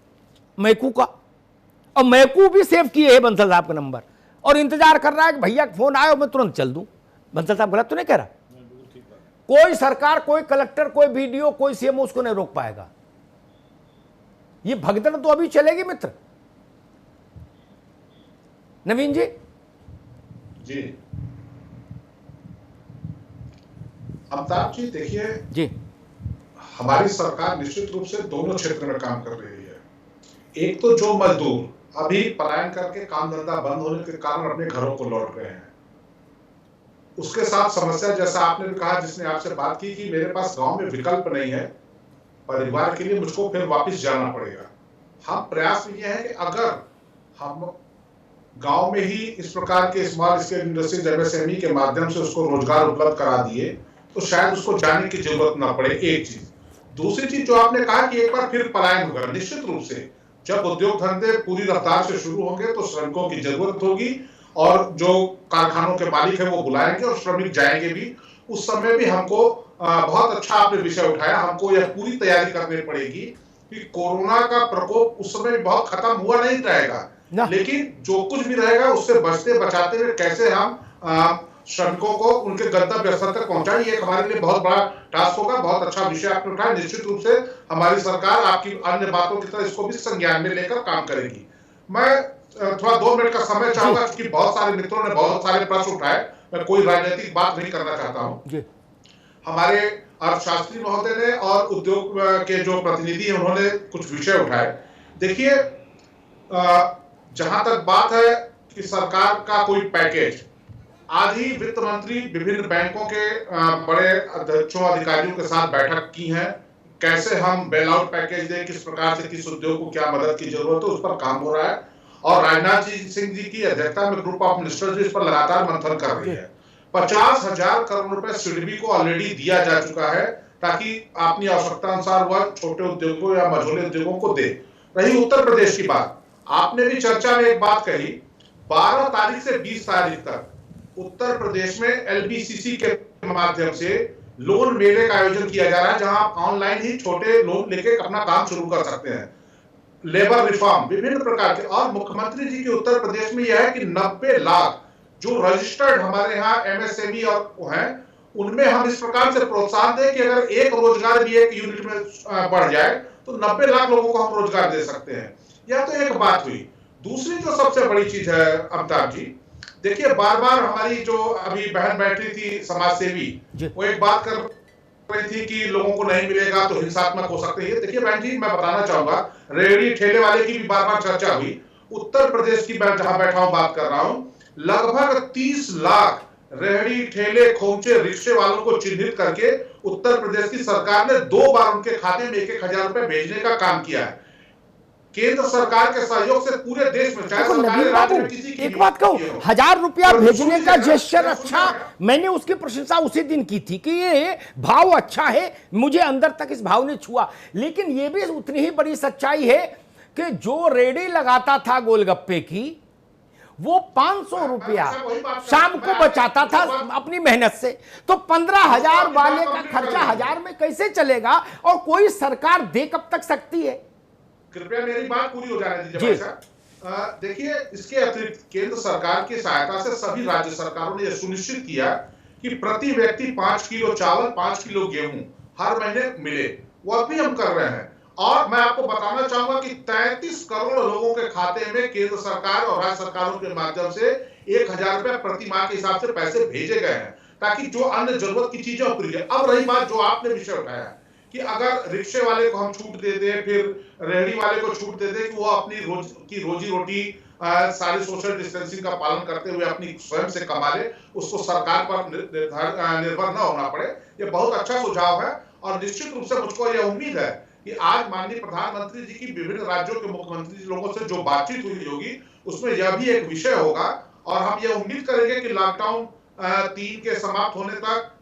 मैकू का, और मैकू भी सेव किए है बंसल साहब का नंबर, और इंतजार कर रहा है कि भैया फोन आए और मैं तुरंत चल दूं। बंसल साहब गलत तो नहीं कह रहा? कोई सरकार, कोई कलेक्टर, कोई बीडीओ, कोई सीएमओ उसको नहीं रोक पाएगा। ये भगदड़ तो अभी चलेगी मित्र। नवीन जी। जी अमिताभ जी, देखिए जी हमारी सरकार निश्चित रूप से दोनों क्षेत्र में काम कर रही है। एक तो जो मजदूर अभी पलायन करके काम धंधा बंद होने के कारण अपने घरों को लौट रहे हैं, उसके साथ समस्या जैसा आपने भी कहा, जिसने आपसे बात की कि मेरे पास गांव में विकल्प नहीं है, परिवार के लिए मुझको फिर वापस जाना पड़ेगा। हम प्रयास ये है कि अगर हम गांव में ही इस प्रकार के स्मॉल स्केल इंडस्ट्रीज एमएसएमई के माध्यम से उसको रोजगार उपलब्ध करा दिए तो शायद उसको जाने की जरूरत ना पड़े। एक चीज। दूसरी चीज जो आपने कहा कि एक बार फिर पलायन होगा, निश्चित रूप से जब उद्योग धंधे पूरी रफ्तार से शुरू होंगे तो श्रमिकों की जरूरत होगी और जो कारखानों के मालिक है वो बुलाएंगे और श्रमिक जाएंगे भी। उस समय भी हमको बहुत अच्छा आपने विषय उठाया, हमको यह पूरी तैयारी करनी पड़ेगी कि कोरोना का प्रकोप उस समय भी बहुत खत्म हुआ नहीं रहेगा, लेकिन जो कुछ भी रहेगा उससे बचते बचाते हुए कैसे हम श्रमिकों को उनके गंतव्य स्थल तक पहुंचाएं, ये हमारे लिए बहुत बड़ा टास्क होगा। बहुत अच्छा विषय आपने उठाया। निश्चित रूप से हमारी सरकार आपकी अन्य बातों की तरह इसको भी संज्ञान में लेकर काम करेगी। मैं थोड़ा 2 मिनट का समय चाहूंगा क्योंकि बहुत सारे मित्रों ने बहुत सारे प्रश्न उठाए, मैं कोई राजनीतिक बात नहीं करना चाहता हूं। हमारे अर्थशास्त्री महोदय ने और उद्योग के जो प्रतिनिधि हैं उन्होंने कुछ विषय उठाए। देखिए जहां तक बात है कि सरकार का कोई पैकेज, आज ही वित्त मंत्री विभिन्न बैंकों के बड़े अध्यक्षों अधिकारियों के साथ बैठक की है, कैसे हम बेल आउट पैकेज दें, किस प्रकार से किस उद्योग को क्या मदद की जरूरत है, उस पर काम हो रहा है। और राजनाथ सिंह जी की अध्यक्षता में ग्रुप ऑफ मिनिस्टर्स इस पर लगातार मंथन कर रही है। 50,000 करोड़ रुपए सिडबी को ऑलरेडी दिया जा चुका है ताकि अपनी आवश्यकता अनुसार वह छोटे उद्योगों या मझोले उद्योगों को दे। रही उत्तर प्रदेश की बात, आपने भी चर्चा में एक बात कही, 12 तारीख से 20 तारीख तक उत्तर प्रदेश में एलबीसीसी के माध्यम से लोन मेले का आयोजन किया जा रहा है, जहां आप ऑनलाइन ही छोटे लोन लेके अपना काम शुरू कर सकते हैं। लेबर रिफॉर्म विभिन्न प्रकार के, और मुख्यमंत्री जी के उत्तर प्रदेश में यह है कि 90 लाख जो रजिस्टर्ड हमारे यहाँ एमएसएमई और हैं उनमें हम इस प्रकार से प्रोत्साहन दें कि अगर एक रोजगार भी एक यूनिट में बढ़ जाए तो 90 लाख लोगों को हम रोजगार दे सकते हैं। यह तो एक बात हुई। दूसरी जो सबसे बड़ी चीज है अमिताभ जी, देखिए बार बार हमारी जो अभी बहन बैठी थी समाज सेवी, वो एक बात कर रही थी कि लोगों को नहीं मिलेगा तो हिंसात्मक हो सकते हैं। देखिए बहन जी, मैं बताना चाहूंगा, रेहड़ी ठेले वाले की भी बार बार चर्चा हुई। उत्तर प्रदेश की मैं जहां बैठा हूं बात कर रहा हूं, लगभग 30 लाख रेहड़ी ठेले खोमचे रिक्शे वालों को चिन्हित करके उत्तर प्रदेश की सरकार ने 2 बार उनके खाते में 1,000 रुपए भेजने का काम किया है। केंद्र सरकार के सहयोग से पूरे देश में, चाहे नवीन बाबू एक बात कहूं, 1,000 रुपया भेजने का जेस्चर अच्छा, मैंने उसकी प्रशंसा उसी दिन की थी कि ये भाव अच्छा है, मुझे अंदर तक इस भाव ने छुआ। लेकिन ये भी उतनी ही बड़ी सच्चाई है कि जो रेडी लगाता था गोलगप्पे की, वो 500 रुपया शाम को बचाता था अपनी मेहनत से, तो 15,000 वाले का खर्चा 1,000 में कैसे चलेगा? और कोई सरकार दे कब तक सकती है? कृपया मेरी बात पूरी हो जाने दीजिए भाई साहब। देखिए, इसके अतिरिक्त केंद्र सरकार की सहायता से सभी राज्य सरकारों ने यह सुनिश्चित किया कि प्रति व्यक्ति 5 किलो चावल, 5 किलो गेहूं हर महीने मिले। वह भी हम कर रहे हैं। और मैं आपको बताना चाहूंगा कि 33 करोड़ लोगों के खाते में केंद्र सरकार और राज्य सरकारों के माध्यम से 1,000 रुपए प्रति माह के हिसाब से पैसे भेजे गए हैं ताकि जो अन्य जरूरत की चीजें पूरी है। अब रही बात जो आपने विषय उठाया कि अगर रिक्शे वाले को हम छूट दे दें, फिर रेहड़ी वाले को छूट दे दें कि वो अपनी रोजी रोटी सारी सोशल डिस्टेंसिंग का पालन करते हुए अपनी स्वयं से कमा ले, उसको सरकार पर निर्भर न होना पड़े, ये बहुत अच्छा सुझाव है। और निश्चित रूप से मुझको यह उम्मीद है कि आज माननीय प्रधानमंत्री जी की विभिन्न राज्यों के मुख्यमंत्री लोगों से जो बातचीत हुई होगी उसमें यह भी एक विषय होगा। और हम ये उम्मीद करेंगे कि लॉकडाउन 3 के समाप्त होने तक,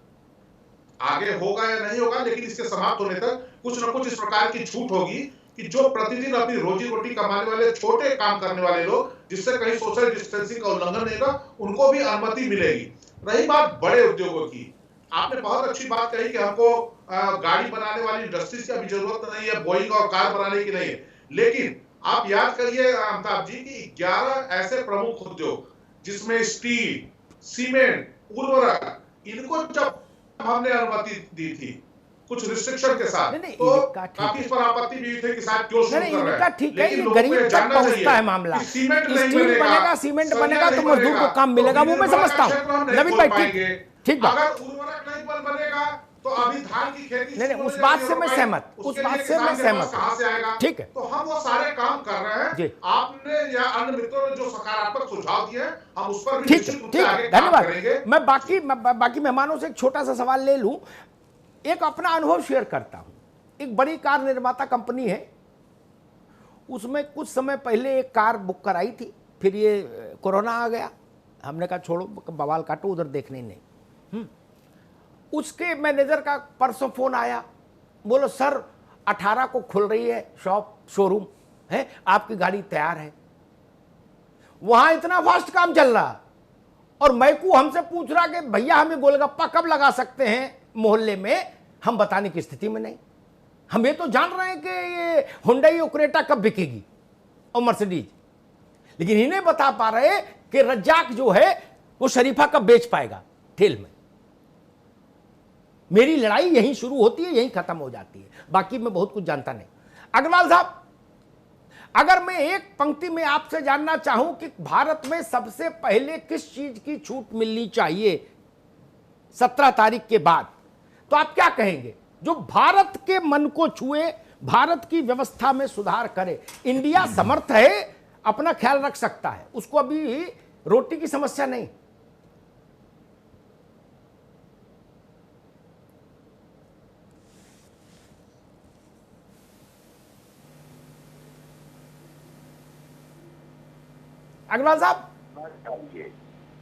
आगे होगा या नहीं होगा, लेकिन इसके समाप्त होने तक कुछ न कुछ इस प्रकार की छूट होगी कि जो प्रतिदिन अपनी रोजी रोटी कमाने वाले छोटे काम करने वाले लोग, जिससे कहीं सोशल डिस्टेंसिंग का उल्लंघन नहीं होगा, उनको भी अनुमति मिलेगी। रही बात बड़े उद्योगों की, आपने बहुत अच्छी बात कही कि हमको गाड़ी बनाने वाली इंडस्ट्रीज की अभी जरूरत नहीं है, बोइंग और कार बनाने की नहीं है। लेकिन आप याद करिए अमिताभ जी की 11 ऐसे प्रमुख उद्योग जिसमें स्टील, सीमेंट, उर्वरक, इनको जब हमने अनुमति दी थी कुछ रिस्ट्रिक्शन के साथ। नहीं, तो इनका ठीक काफी है। इस पर आपत्ति भी हुई थी कि शायद क्यों शुरू नहीं, कर रहे इनका हैं। ठीक है, लेकिन ये लोगों को गरीब ये तक जानना पहुंचता चाहिए है मामला। कि सीमेंट नहीं स्टील बनेगा, सीमेंट सरिया बनेगा तो नहीं मजदूर को काम मिलेगा, वो मैं समझता हूँ। नवीन नवीन भाई, भाई ठीक बात। अगर उर्वरक नहीं बनेगा तो अभी धान की खेती नहीं, शुरू उस हो बात जाएगी से मैं और सहमत, उसके उस लिए बात से किसान मैं के सहमत पास कहां से आएगा? ठीक है। तो हम वो सारे काम कर रहे जी। हैं। आपने या अन्य मित्रों ने जो सकारात्मक सुझाव दिए हम उस पर भी ठीक निश्चित रूप ठीक से है, आगे काम करेंगे। धन्यवाद। मैं बाकी मेहमानों से एक छोटा सा सवाल ले लूं, एक अपना अनुभव शेयर करता हूं। एक बड़ी कार निर्माता कंपनी है, उसमें कुछ समय पहले एक कार बुक कराई थी, फिर ये कोरोना आ गया, हमने कहा छोड़ो बवाल काटो, उधर देखने नहीं। उसके मैनेजर का परसों फोन आया, बोलो सर 18 को खुल रही है शोरूम है, आपकी गाड़ी तैयार है। वहां इतना फास्ट काम चल रहा और मैकू हमसे पूछ रहा कि भैया हमें गोलगप्पा कब लगा सकते हैं मोहल्ले में, हम बताने की स्थिति में नहीं। हम ये तो जान रहे हैं कि ये हुंडई और क्रेटा कब बिकेगी और मर्सिडीज, लेकिन इन्हें बता पा रहे कि रज्जाक जो है वो शरीफा कब बेच पाएगा ठेल में। मेरी लड़ाई यहीं शुरू होती है, यहीं खत्म हो जाती है, बाकी मैं बहुत कुछ जानता नहीं। अग्रवाल साहब, अगर मैं एक पंक्ति में आपसे जानना चाहूं कि भारत में सबसे पहले किस चीज की छूट मिलनी चाहिए 17 तारीख के बाद, तो आप क्या कहेंगे? जो भारत के मन को छुए, भारत की व्यवस्था में सुधार करे। इंडिया समर्थ है, अपना ख्याल रख सकता है, उसको अभी रोटी की समस्या नहीं। अग्रवाल साहब, चाहिए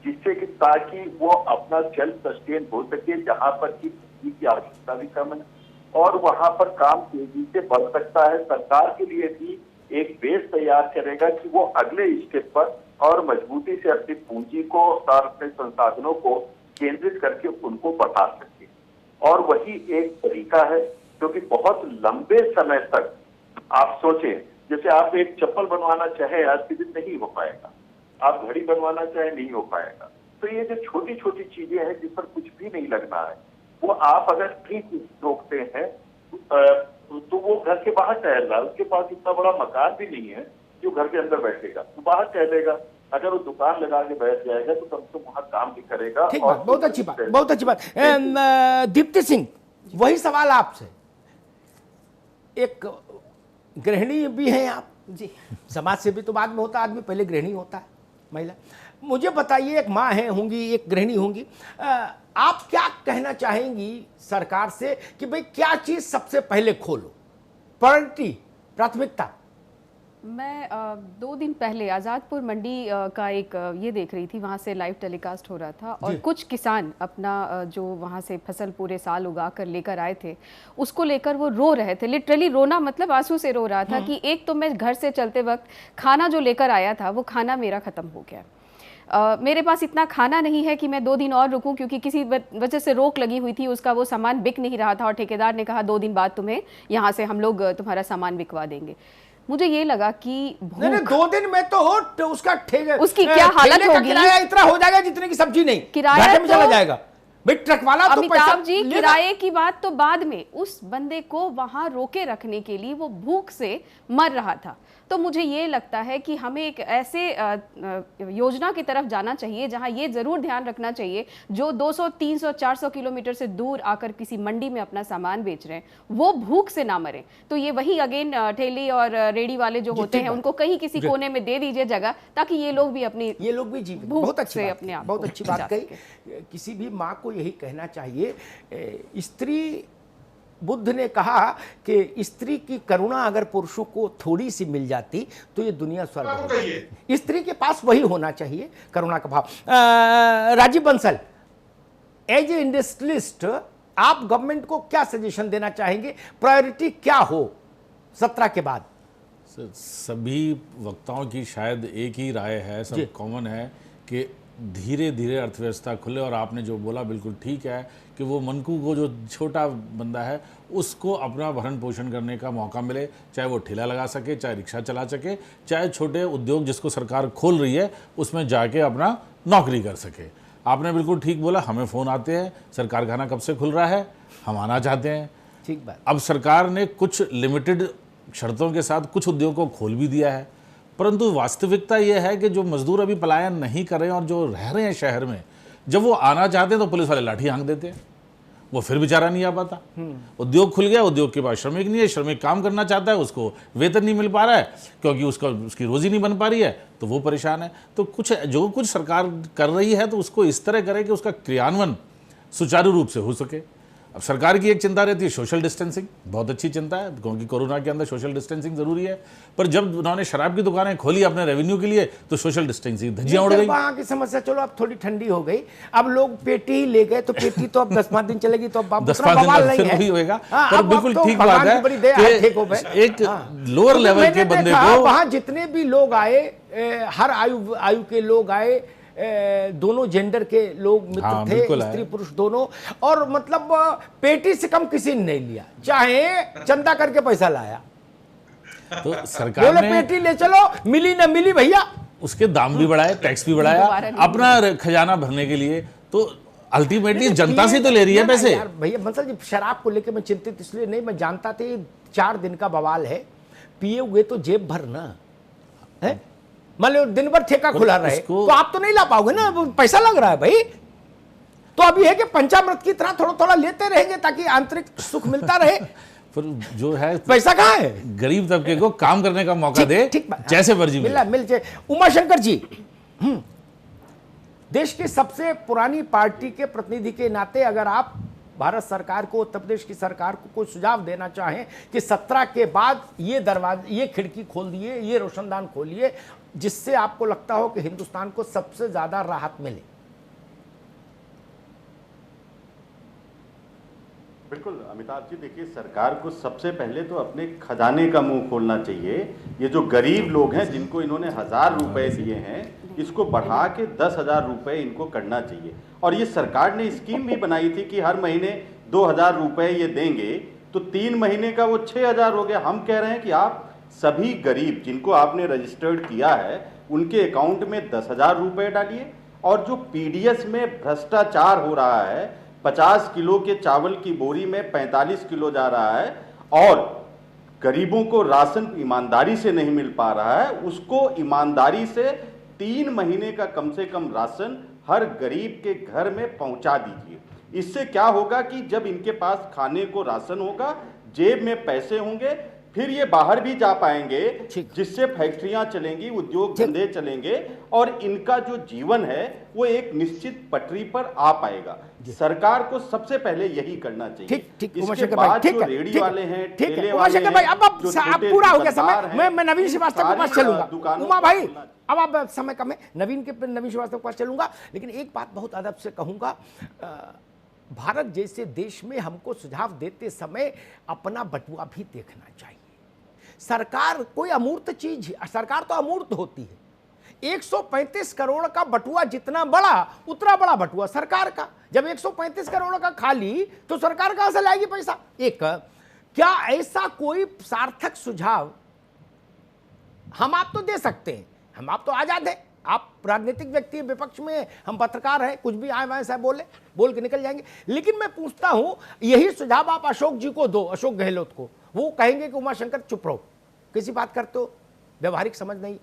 जिससे कि ताकि वो अपना सेल्फ सस्टेन हो सके, जहां पर की बिजली की आवश्यकता भी कम है और वहां पर काम तेजी से बढ़ सकता है। सरकार के लिए भी एक बेस तैयार करेगा कि वो अगले स्टेप पर और मजबूती से अपनी पूंजी को और अपने संसाधनों को केंद्रित करके उनको बढ़ा सके। और वही एक तरीका है जो कि बहुत लंबे समय तक आप सोचें, जैसे आप एक चप्पल बनवाना चाहे आज के दिन नहीं हो पाएगा, आप घड़ी बनवाना चाहे नहीं हो पाएगा। तो ये जो छोटी छोटी चीजें हैं जिस पर कुछ भी नहीं लगना है, वो आप अगर ठीक रोकते हैं तो वो घर के बाहर टहल रहा है, उसके पास इतना बड़ा मकान भी नहीं है जो घर के अंदर बैठेगा, तो बाहर टहलेगा। अगर वो दुकान लगा के बैठ जाएगा तो कम से कम वहां काम भी करेगा। ठीक बात, बहुत अच्छी बात, बहुत अच्छी बात। दीप्ति सिंह, वही सवाल आपसे, एक गृहिणी भी हैं आप जी, समाज से भी तो बाद में होता आदमी, पहले गृहिणी होता है महिला। मुझे बताइए, एक माँ है होंगी, एक गृहिणी होंगी, आप क्या कहना चाहेंगी सरकार से कि भाई क्या चीज सबसे पहले खोलो, प्रायोरिटी, प्राथमिकता? मैं 2 दिन पहले आज़ादपुर मंडी का एक ये देख रही थी, वहाँ से लाइव टेलीकास्ट हो रहा था और कुछ किसान अपना जो वहाँ से फसल पूरे साल उगा कर लेकर आए थे, उसको लेकर वो रो रहे थे। लिटरली रोना मतलब आंसू से रो रहा था कि एक तो मैं घर से चलते वक्त खाना जो लेकर आया था वो खाना मेरा ख़त्म हो गया। मेरे पास इतना खाना नहीं है कि मैं 2 दिन और रुकूं, क्योंकि किसी वजह से रोक लगी हुई थी, उसका वो सामान बिक नहीं रहा था और ठेकेदार ने कहा 2 दिन बाद तुम्हें यहाँ से हम लोग तुम्हारा सामान बिकवा देंगे। मुझे ये लगा कि नहीं, 2 दिन में तो उसका उसकी क्या हालत होगी, किराया इतना हो जाएगा जितने की सब्जी नहीं, किराया में चला जाएगा भाई, ट्रक वाला तो अमिताभ जी, किराए की बात तो बाद में, उस बंदे को वहां रोके रखने के लिए वो भूख से मर रहा था। तो मुझे ये लगता है कि हमें एक ऐसे योजना की तरफ जाना चाहिए जहां ये जरूर ध्यान रखना चाहिए जो 200, 300, 400 किलोमीटर से दूर आकर किसी मंडी में अपना सामान बेच रहे हैं वो भूख से ना मरे। तो ये वही अगेन ठेली और रेडी वाले जो होते हैं उनको कहीं किसी कोने में दे दीजिए जगह, ताकि ये लोग भी जीवित, बहुत अच्छी बात, अपने आप बहुत अच्छी बात कही। किसी भी माँ को यही कहना चाहिए। स्त्री बुद्ध ने कहा कि स्त्री की करुणा अगर पुरुषों को थोड़ी सी मिल जाती तो ये दुनिया स्वर्ग होती। स्त्री के पास वही होना चाहिए, करुणा का भाव। Rajiv Bansal, as an industrialist आप गवर्नमेंट को क्या सजेशन देना चाहेंगे, प्रायोरिटी क्या हो 17 के बाद? सभी वक्ताओं की शायद एक ही राय है, सब कॉमन है कि धीरे धीरे अर्थव्यवस्था खुले। और आपने जो बोला बिल्कुल ठीक है कि वो मनकू को, जो छोटा बंदा है, उसको अपना भरण पोषण करने का मौका मिले, चाहे वो ठेला लगा सके, चाहे रिक्शा चला सके, चाहे छोटे उद्योग जिसको सरकार खोल रही है उसमें जाके अपना नौकरी कर सके। आपने बिल्कुल ठीक बोला, हमें फ़ोन आते हैं, सर कारखाना कब से खुल रहा है, हम आना चाहते हैं। ठीक बात। अब सरकार ने कुछ लिमिटेड शर्तों के साथ कुछ उद्योगों को खोल भी दिया है, परंतु वास्तविकता यह है कि जो मजदूर अभी पलायन नहीं कर रहे हैं और जो रह रहे हैं शहर में, जब वो आना चाहते हैं तो पुलिस वाले लाठी हाँक देते हैं, वो फिर बेचारा नहीं आ पाता। उद्योग खुल गया, उद्योग के पास श्रमिक नहीं है, श्रमिक काम करना चाहता है, उसको वेतन नहीं मिल पा रहा है क्योंकि उसकी रोजी नहीं बन पा रही है, तो वो परेशान है। तो कुछ सरकार कर रही है तो उसको इस तरह करे कि उसका क्रियान्वयन सुचारू रूप से हो सके। अब सरकार की एक चिंता रहती है सोशल डिस्टेंसिंग, बहुत अच्छी चिंता है क्योंकि कोरोना के अंदर सोशल डिस्टेंसिंग जरूरी है, पर जब उन्होंने शराब की दुकानें खोली अपने रेवेन्यू के लिए तो सोशल डिस्टेंसिंग धज्जियां उड़ गई। वहाँ की समस्या चलो अब थोड़ी ठंडी हो गई, अब लोग पेटी ही ले गए तो पेटी तो अब 10-5 दिन चलेगी, तो अब 10-5 दिन फिर भी होएगा। पर बिल्कुल ठीक बात है कि एक लोअर लेवल के बंदे को, वहाँ जितने भी लोग आए, हर आयु के लोग आए, दोनों जेंडर के लोग मित्र थे, स्त्री पुरुष दोनों, और मतलब पेटी से कम किसी ने नहीं लिया, चाहे चंदा करके पैसा लाया। तो सरकार ने पेटी ले चलो, मिली ना मिली भैया, उसके दाम भी बढ़ाए, टैक्स भी बढ़ाया अपना खजाना भरने के लिए, तो अल्टीमेटली जनता से तो ले रही है पैसे। भैया मतलब जी शराब को लेकर मैं चिंतित इसलिए नहीं, मैं जानता था 4 दिन का बवाल है, पिए हुए तो जेब भरना है, मान लो दिन भर ठेका खुला रहे तो आप तो नहीं ला पाओगे ना, पैसा लग रहा है भाई। तो अभी है कि पंचामृत की तरह थोड़ा थोड़ा लेते रहेंगे ताकि आंतरिक सुख मिलता रहे। पर जो है पैसा कहाँ है, गरीब तबके को काम करने का मौका दे, जैसे मर्जी मिल जाए। उमाशंकर जी, देश की सबसे पुरानी पार्टी के प्रतिनिधि के नाते अगर आप भारत सरकार को, उत्तर प्रदेश की सरकार को कोई सुझाव देना चाहें कि 17 के बाद ये दरवाजे, ये खिड़की खोल दिए, ये रोशनदान खोलिए, जिससे आपको लगता हो कि हिंदुस्तान को सबसे ज्यादा राहत मिले। बिल्कुल अमिताभ जी, देखिए सरकार को सबसे पहले तो अपने खजाने का मुंह खोलना चाहिए। ये जो गरीब लोग हैं जिनको इन्होंने 1000 रुपए दिए हैं, इसको बढ़ा के 10,000 रुपए इनको करना चाहिए। और ये सरकार ने स्कीम भी बनाई थी कि हर महीने 2,000 रुपए ये देंगे, तो 3 महीने का वो 6,000 हो गया। हम कह रहे हैं कि आप सभी गरीब जिनको आपने रजिस्टर्ड किया है उनके अकाउंट में 10,000 रुपए डालिए, और जो पीडीएस में भ्रष्टाचार हो रहा है, 50 किलो के चावल की बोरी में 45 किलो जा रहा है, और गरीबों को राशन ईमानदारी से नहीं मिल पा रहा है, उसको ईमानदारी से 3 महीने का कम से कम राशन हर गरीब के घर में पहुंचा दीजिए। इससे क्या होगा कि जब इनके पास खाने को राशन होगा, जेब में पैसे होंगे, फिर ये बाहर भी जा पाएंगे, जिससे फैक्ट्रियां चलेंगी, उद्योग धंधे चलेंगे, और इनका जो जीवन है वो एक निश्चित पटरी पर आ पाएगा। सरकार को सबसे पहले यही करना चाहिए। इसके बाद जो रेडी वाले हैं, ठेले वाले हैं, अब पूरा हो गया समय, मैं नवीन श्रीवास्तव के पास चलूंगा। उमा भाई, अब आप समय कम है, नवीन श्रीवास्तव के पास चलूंगा, लेकिन एक बात बहुत अदब से कहूंगा, भारत जैसे देश में हमको सुझाव देते समय अपना बटुआ भी देखना चाहिए। सरकार कोई अमूर्त चीज है, सरकार तो अमूर्त होती है। 135 करोड़ का बटुआ जितना बड़ा, उतना बड़ा बटुआ सरकार का। जब 135 करोड़ का खाली, तो सरकार कहां से लाएगी पैसा? एक, क्या ऐसा कोई सार्थक सुझाव हम आप तो दे सकते हैं, हम आप तो आजाद हैं, आप राजनीतिक व्यक्ति, विपक्ष में हम पत्रकार हैं, कुछ भी आए वाए साहब बोल के निकल जाएंगे, लेकिन मैं पूछता हूं, यही सुझाव आप अशोक जी को दो, अशोक गहलोत को, वो कहेंगे कि उमाशंकर चुप रहो, किसी बात करते हो, व्यवहारिक समझ नहीं।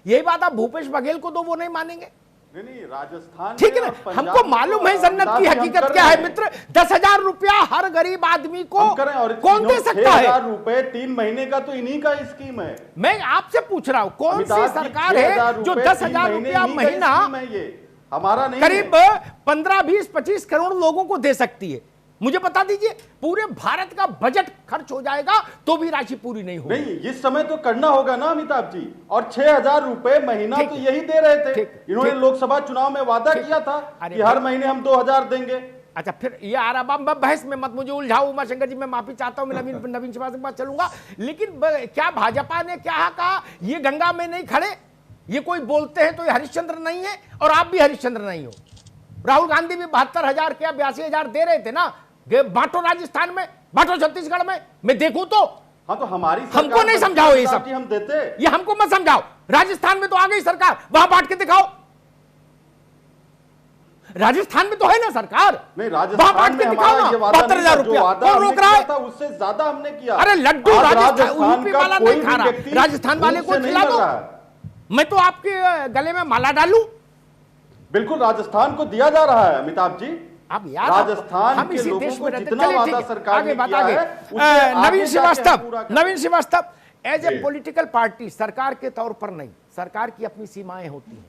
यही बात आप भूपेश बघेल को दो, वो नहीं मानेंगे। नहीं, राजस्थान ठीक है ना, हमको मालूम है जन्नत की हकीकत क्या है मित्र। 10,000 रुपया हर गरीब आदमी को कौन दे सकता है? 6,000 रुपए 3 महीने का तो इन्हीं का स्कीम है। मैं आपसे पूछ रहा हूं, कौन सी सरकार है जो 10,000 रुपया महीना हमारा नहीं, करीब 15, 20, 25 करोड़ लोगों को दे सकती है? मुझे बता दीजिए, पूरे भारत का बजट खर्च हो जाएगा तो भी राशि पूरी नहीं होगी। नहीं, इस समय तो करना होगा ना अमिताभ जी। और 6,000 रुपए महीना तो यही दे रहे थे। इन्होंने लोकसभा चुनाव में वादा किया था कि हर महीने हम 2,000 देंगे। अच्छा, फिर ये आ रहा, बहस में मत मुझे उलझाओ उमाशंकर जी, मैं माफी चाहता हूं, मैं नवीन श्रीवास्तव के पास चलूंगा। लेकिन क्या भाजपा ने क्या कहा, ये गंगा में नहीं खड़े, ये कोई बोलते हैं तो ये हरिश्चंद्र नहीं है, और आप भी हरिश्चंद्र नहीं हो। राहुल गांधी भी 72,000 क्या 82,000 दे रहे थे ना, बांटो राजस्थान में, बांटो छत्तीसगढ़ में, मैं देखूं तो। हाँ, तो हमारी हमको नहीं समझाओ ये सब, हम देते, ये हमको मत समझाओ। राजस्थान में तो आ गई सरकार, वहां बांट के दिखाओ। राजस्थान में तो है ना सरकार, नहीं, वहां राजस्थान बांट में के दिखाओ हमारा ना, ये वादा 72,000 नहीं था, जो रुपया वादा कौन हमने रोक रहा किया है? था उससे ज्यादा हमने किया। अरे लड्डू आज राजस्थान यूपी का वाला कोई नहीं भी खा रहा, व्यक्ति राजस्थान वाले भूख को से नहीं खिला मर दो, रहा है। मैं तो आपके गले में माला डालूं। बिल्कुल राजस्थान को दिया जा रहा है अमिताभ जी। अब यार राजस्थान हम के इसी लोगों देश को में रहते, जितना चलिए वादा ठीक है, सरकार आगे ने बात किया आगे। है, उससे आगे नवीन जाके हम श्रीवास्तव, पूरा करें। Naveen Srivastava as A G. Political party, सरकार के तौर पर नहीं, सरकार की अपनी सीमाएं होती हैं।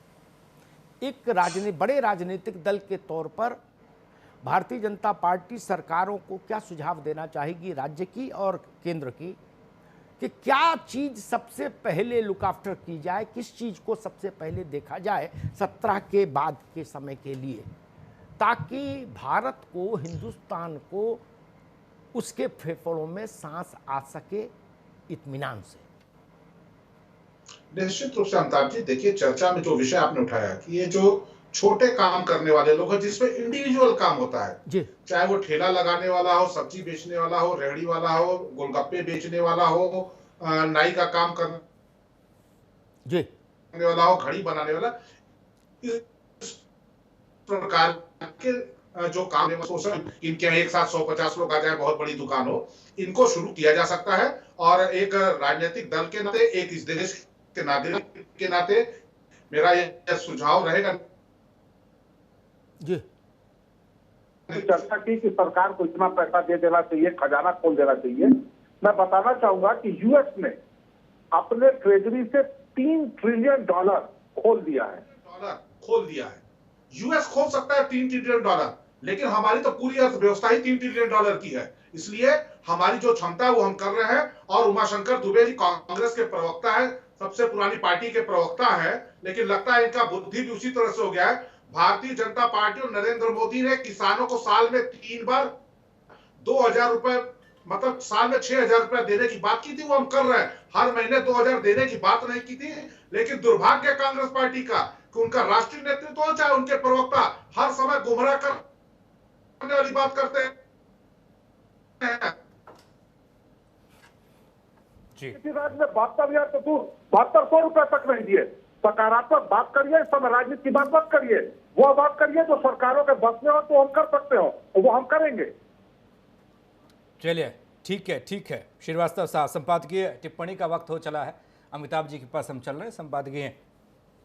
एक बड़े राजनीतिक दल के तौर पर भारतीय जनता पार्टी सरकारों को क्या सुझाव देना चाहेगी, राज्य की और केंद्र की, कि क्या चीज सबसे पहले लुक आफ्टर की जाए, किस चीज को सबसे पहले देखा जाए 17 के बाद के समय के लिए, ताकि भारत को, हिंदुस्तान को उसके फेफड़ों में सांस आ सके इत्मीनान से। निश्चित रूप से अमिताभ जी, देखिए चर्चा में जो विषय आपने उठाया कि ये जो छोटे काम करने वाले लोग हैं, जिसमें इंडिविजुअल काम होता है जी, चाहे वो ठेला लगाने वाला हो, सब्जी बेचने वाला हो, रेहड़ी वाला हो, गोलगप्पे बेचने वाला हो, नाई का काम जी, करने वाला हो, घड़ी बनाने वाला, इस प्रकार के जो काम है, सोशल, इनके यहाँ एक साथ 150 लोग आ जाए, बहुत बड़ी दुकान हो, इनको शुरू किया जा सकता है। और एक राजनीतिक दल के नाते, एक इस देश के नागरिक के नाते मेरा यह सुझाव रहेगा जी। चर्चा की कि सरकार को इतना पैसा दे देना चाहिए, खजाना खोल देना चाहिए। मैं बताना चाहूंगा कि यूएस ने अपने ट्रेजरी से $3 ट्रिलियन खोल दिया है। डॉलर खोल दिया है। यूएस खोल सकता है $3 ट्रिलियन, लेकिन हमारी तो पूरी अर्थव्यवस्था ही $3 ट्रिलियन की है। इसलिए हमारी जो क्षमता है वो हम कर रहे हैं। और उमाशंकर दुबे जी कांग्रेस के प्रवक्ता है, सबसे पुरानी पार्टी के प्रवक्ता है, लेकिन लगता है इनका बुद्धि भी उसी तरह से हो गया है। भारतीय जनता पार्टी और नरेंद्र मोदी ने किसानों को साल में 3 बार 2,000 रुपए, मतलब साल में 6,000 रुपए देने की बात की थी, वो हम कर रहे हैं। हर महीने 2,000 देने की बात नहीं की थी। लेकिन दुर्भाग्य कांग्रेस पार्टी का कि उनका राष्ट्रीय नेतृत्व हो चाहे उनके प्रवक्ता हर समय गुमराह करने वाली बात करते हैं। किसी राज्य में 72,000 तो दूर 7200 रुपए तक नहीं दिए। सकारात्मक बात करिए, इस समय राजनीति की बात मत करिए, वो बात करिए जो सरकारों के बस में हो तो हम कर सकते हो, वो हम करेंगे। चलिए ठीक है श्रीवास्तव साहब, संपादकीय टिप्पणी का वक्त हो चला है। अमिताभ जी के पास हम चल रहे हैं संपादकीय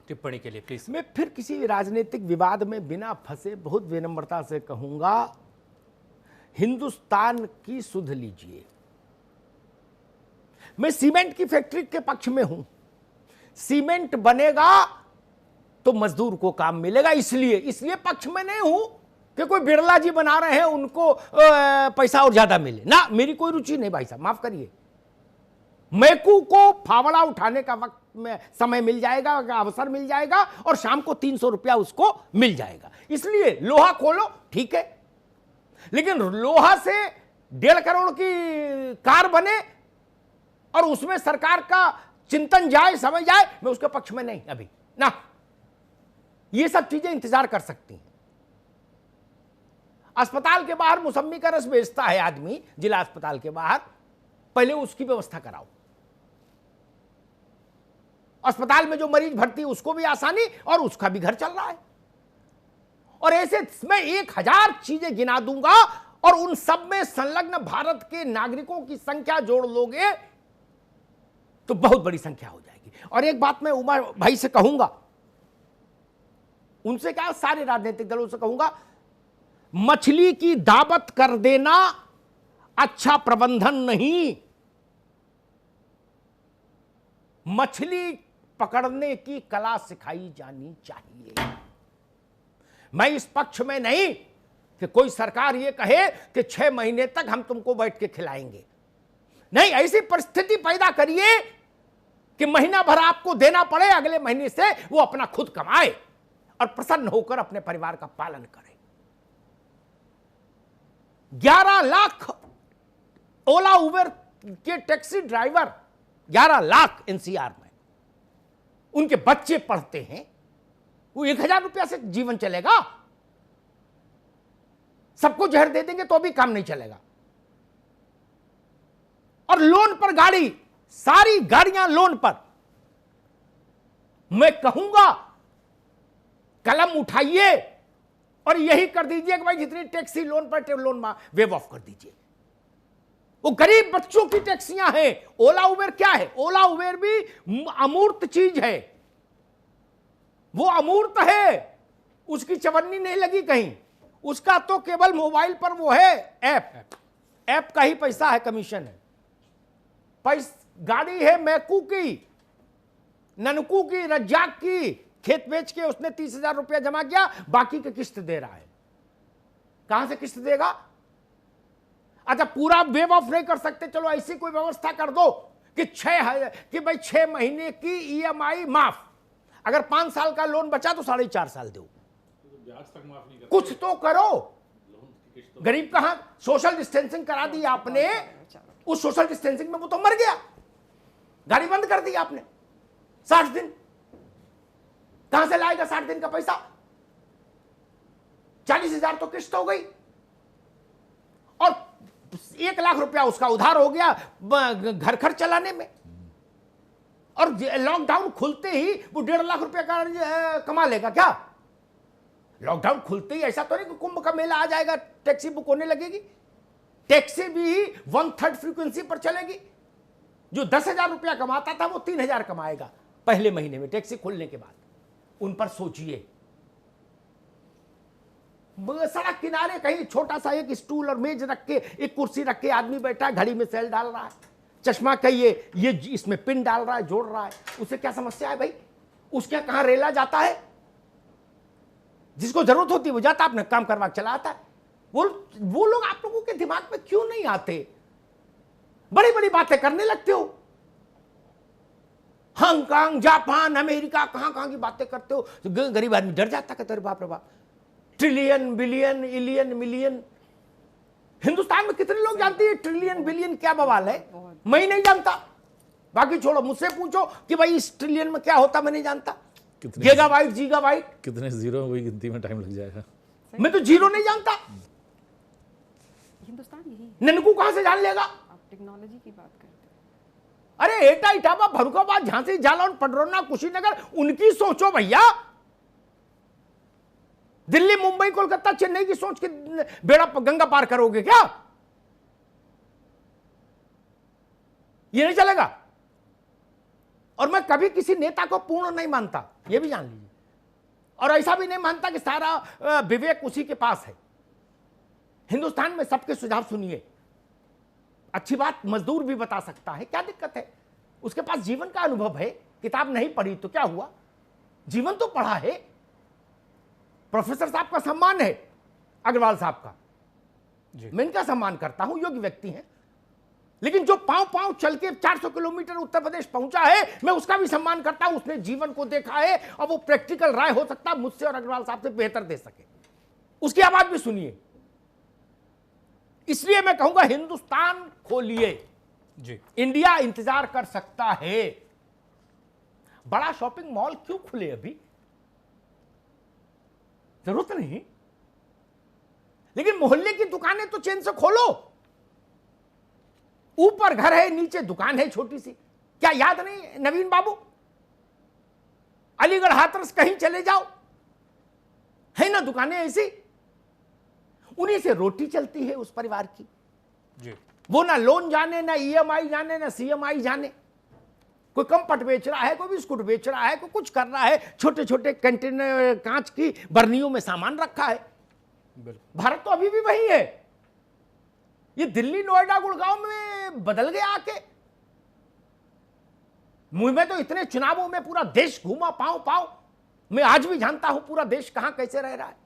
टिप्पणी के लिए, प्लीज। मैं फिर किसी राजनीतिक विवाद में बिना फंसे बहुत विनम्रता से कहूंगा, हिंदुस्तान की सुध लीजिए। मैं सीमेंट की फैक्ट्री के पक्ष में हूं। सीमेंट बनेगा तो मजदूर को काम मिलेगा, इसलिए पक्ष में नहीं हूं कि कोई बिरला जी बना रहे हैं उनको पैसा और ज्यादा मिले ना, मेरी कोई रुचि नहीं भाई साहब, माफ करिए। मैकू को फावड़ा उठाने का वक्त में समय मिल जाएगा, अवसर मिल जाएगा, और शाम को 300 रुपया उसको मिल जाएगा। इसलिए लोहा खोलो, ठीक है, लेकिन लोहा से 1.5 करोड़ की कार बने और उसमें सरकार का चिंतन जाए, समझ जाए, मैं उसके पक्ष में नहीं अभी ना। ये सब चीजें इंतजार कर सकती हैं। अस्पताल के बाहर मौसम्मी का रस बेचता है आदमी, जिला अस्पताल के बाहर, पहले उसकी व्यवस्था कराओ। अस्पताल में जो मरीज भर्ती उसको भी आसानी और उसका भी घर चल रहा है। और ऐसे मैं 1000 चीजें गिना दूंगा और उन सब में संलग्न भारत के नागरिकों की संख्या जोड़ लोगे तो बहुत बड़ी संख्या हो जाएगी। और एक बात मैं उमर भाई से कहूंगा, उनसे क्या, सारे राजनीतिक दलों से कहूंगा, मछली की दावत कर देना अच्छा प्रबंधन नहीं। मछली पकड़ने की कला सिखाई जानी चाहिए। मैं इस पक्ष में नहीं कि कोई सरकार ये कहे कि 6 महीने तक हम तुमको बैठ के खिलाएंगे। नहीं, ऐसी परिस्थिति पैदा करिए कि महीना भर आपको देना पड़े, अगले महीने से वो अपना खुद कमाए और प्रसन्न होकर अपने परिवार का पालन करे। 11 लाख ओला उबर के टैक्सी ड्राइवर, 11 लाख एनसीआर में, उनके बच्चे पढ़ते हैं, वो 1000 रुपया से जीवन चलेगा? सबको जहर दे देंगे तो भी काम नहीं चलेगा। और लोन पर गाड़ी, सारी गाड़ियां लोन पर। मैं कहूंगा कलम उठाइए, और यही कर दीजिए कि भाई जितनी टैक्सी लोन पर लोन वेव ऑफ कर दीजिए। वो गरीब बच्चों की टैक्सियां हैं। ओला उबेर क्या है? ओला उबेर भी अमूर्त चीज है, वो अमूर्त है, उसकी चवन्नी नहीं लगी कहीं, उसका तो केवल मोबाइल पर वो है ऐप का ही पैसा है, कमीशन है। गाड़ी है मैकू की, ननकू की, रज्जाक की, खेत बेच के उसने 30,000 रुपया जमा किया, बाकी की किस्त दे रहा है। कहां से किस्त देगा? अच्छा, पूरा वेव ऑफ नहीं कर सकते, चलो ऐसी कोई व्यवस्था कर दो कि भाई 6 महीने की ईएमआई माफ, अगर 5 साल का लोन बचा तो 4.5 साल दो, कुछ तो करो। गरीब कहां? सोशल डिस्टेंसिंग करा दी आपने, उस सोशल डिस्टेंसिंग में वो तो मर गया, गाड़ी बंद कर दी आपने। 60 दिन कहां से लाएगा? 60 दिन का पैसा? 40,000 तो किस्त हो गई, और 1 लाख रुपया उसका उधार हो गया घर खर्च चलाने में। और लॉकडाउन खुलते ही वो 1.5 लाख रुपया का कमा लेगा क्या? लॉकडाउन खुलते ही ऐसा तो नहीं कि कुंभ का मेला आ जाएगा, टैक्सी बुक होने लगेगी। टैक्सी भी 1/3 फ्रीक्वेंसी पर चलेगी। जो 10,000 रुपया कमाता था वो 3,000 कमाएगा पहले महीने में, टैक्सी खुलने के बाद। उन पर सोचिए, सड़क किनारे कहीं छोटा सा एक स्टूल और मेज रख के, एक कुर्सी रख के आदमी बैठा है, घड़ी में सेल डाल रहा है, चश्मा का ये इसमें पिन डाल रहा है, जोड़ रहा है, उसे क्या समस्या है भाई? उसके कहां रेला जाता है? जिसको जरूरत होती है वो जाता, अपने काम करवा चला आता है। वो लोग आप लोगों के दिमाग में क्यों नहीं आते? बड़ी बड़ी बातें करने लगते हो, हांगकांग, जापान, अमेरिका, कहां कहां की बातें करते हो। गरीब आदमी डर जाता, कहते बाप रे बाप, trillion, billion, illion, million. Hindustan में कितने लोग जानते हैं ट्रिलियन बिलियन क्या बवाल है? मैं ही नहीं जानता, बाकी छोड़ो, मुझसे पूछो कि भाई इस ट्रिलियन में क्या होता, मैं नहीं जानता। गीगाबाइट, गीगाबाइट, कितने जीरो, वही गिनती में टाइम लग जाएगा। मैं तो जीरो नहीं जानता। हिंदुस्तान यही, ननकू कहां से जान लेगा? आप टेक्नोलॉजी की बात करते हैं। अरे एटा, इटावा, फरुखाबाद, झांसी, जालौन, पडरौना, कुशीनगर, उनकी सोचो भैया। दिल्ली, मुंबई, कोलकाता, चेन्नई की सोच के बेड़ा गंगा पार करोगे क्या? ये नहीं चलेगा। और मैं कभी किसी नेता को पूर्ण नहीं मानता, ये भी जान लीजिए, और ऐसा भी नहीं मानता कि सारा विवेक उसी के पास है। हिंदुस्तान में सबके सुझाव सुनिए। अच्छी बात मजदूर भी बता सकता है, क्या दिक्कत है? उसके पास जीवन का अनुभव है, किताब नहीं पढ़ी तो क्या हुआ, जीवन तो पढ़ा है। प्रोफेसर साहब का सम्मान है, अग्रवाल साहब का, मैं इनका सम्मान करता हूं, योग्य व्यक्ति हैं। लेकिन जो पांव पांव चल के 400 किलोमीटर उत्तर प्रदेश पहुंचा है, मैं उसका भी सम्मान करता हूं। उसने जीवन को देखा है और वो प्रैक्टिकल राय हो सकता है मुझसे और अग्रवाल साहब से बेहतर दे सके, उसकी आवाज भी सुनिए। इसलिए मैं कहूंगा हिंदुस्तान खोलिए जी, इंडिया इंतजार कर सकता है। बड़ा शॉपिंग मॉल क्यों खुले अभी? जरूरत नहीं, लेकिन मोहल्ले की दुकानें तो चैन से खोलो। ऊपर घर है, नीचे दुकान है छोटी सी, क्या याद नहीं नवीन बाबू? अलीगढ़, हाथरस, कहीं चले जाओ, है ना दुकानें ऐसी, उन्हीं से रोटी चलती है उस परिवार की जी। वो ना लोन जाने, ना ईएमआई जाने, ना सीएमआई जाने। कोई कंपट बेच रहा है, कोई बिस्कुट बेच रहा है, कोई कुछ कर रहा है, छोटे छोटे कंटेनर कांच की बर्नियों में सामान रखा है। भारत तो अभी भी वही है। ये दिल्ली, नोएडा, गुड़गांव में बदल गया आके। मैं तो इतने चुनावों में पूरा देश घूमा, पांव पांव, मैं आज भी जानता हूं पूरा देश कहां कैसे रह रहा है।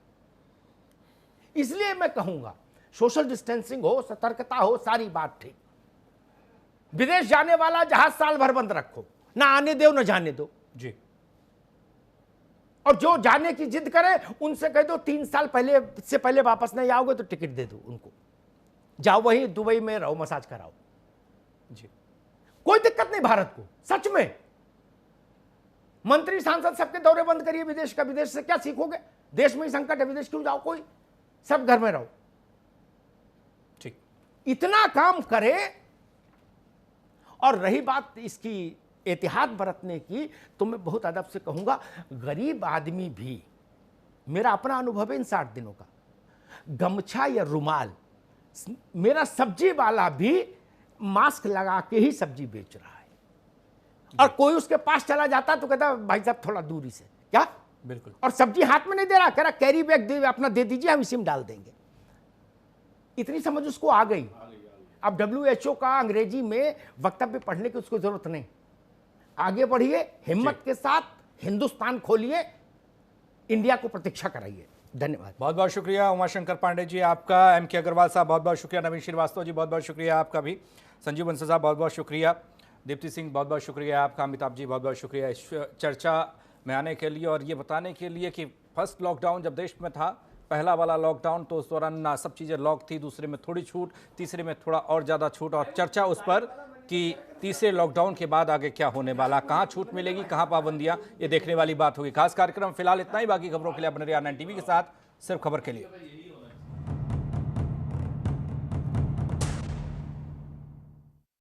इसलिए मैं कहूंगा सोशल डिस्टेंसिंग हो, सतर्कता हो, सारी बात ठीक। विदेश जाने वाला जहाज साल भर बंद रखो, ना आने दो ना जाने दो जी। और जो जाने की जिद करे उनसे कह दो 3 साल पहले से पहले वापस नहीं आओगे तो टिकट दे दो उनको, जाओ वहीं दुबई में रहो, मसाज कराओ जी, कोई दिक्कत नहीं भारत को। सच में मंत्री सांसद सबके दौरे बंद करिए विदेश का। विदेश से क्या सीखोगे? देश में ही संकट है, विदेश क्यों जाओ? कोई, सब घर में रहो ठीक। इतना काम करे। और रही बात इसकी एहतियात बरतने की, तो मैं बहुत अदब से कहूंगा गरीब आदमी भी मेरा अपना अनुभव है इन 60 दिनों का। गमछा या रुमाल, मेरा सब्जी वाला भी मास्क लगा के ही सब्जी बेच रहा है, और कोई उसके पास चला जाता तो कहता भाई साहब थोड़ा दूरी से, क्या बिल्कुल। और सब्जी हाथ में नहीं दे रहा, कह रहा कैरी बैग दे, अपना दे दीजिए, हम इसी में डाल देंगे। इतनी समझ उसको आ गई। अब WHO का अंग्रेजी में वक्तव्य पढ़ने की उसको जरूरत नहीं। आगे बढ़िए, हिम्मत के साथ हिंदुस्तान खोलिए, इंडिया को प्रतीक्षा कराइए। धन्यवाद। बहुत बहुत शुक्रिया उमाशंकर पांडे जी आपका, MK अग्रवाल साहब बहुत बहुत शुक्रिया, नवीन श्रीवास्तव जी बहुत बहुत शुक्रिया आपका भी, संजीव बंसल साहब बहुत बहुत शुक्रिया, दीप्ति सिंह बहुत बहुत शुक्रिया आपका, अमिताभ जी बहुत बहुत शुक्रिया इस चर्चा में आने के लिए और ये बताने के लिए कि फर्स्ट लॉकडाउन जब देश में था, पहला वाला लॉकडाउन, तो उस दौरान सब चीज़ें लॉक थी, दूसरे में थोड़ी छूट, तीसरे में थोड़ा और ज़्यादा छूट, और चर्चा उस पर कि तीसरे लॉकडाउन के बाद आगे क्या होने वाला, कहाँ छूट मिलेगी, कहाँ पाबंदियाँ, ये देखने वाली बात होगी। खास कार्यक्रम फिलहाल इतना ही, बाकी खबरों के लिए बने रहिए R9 TV के साथ, सिर्फ खबर के लिए।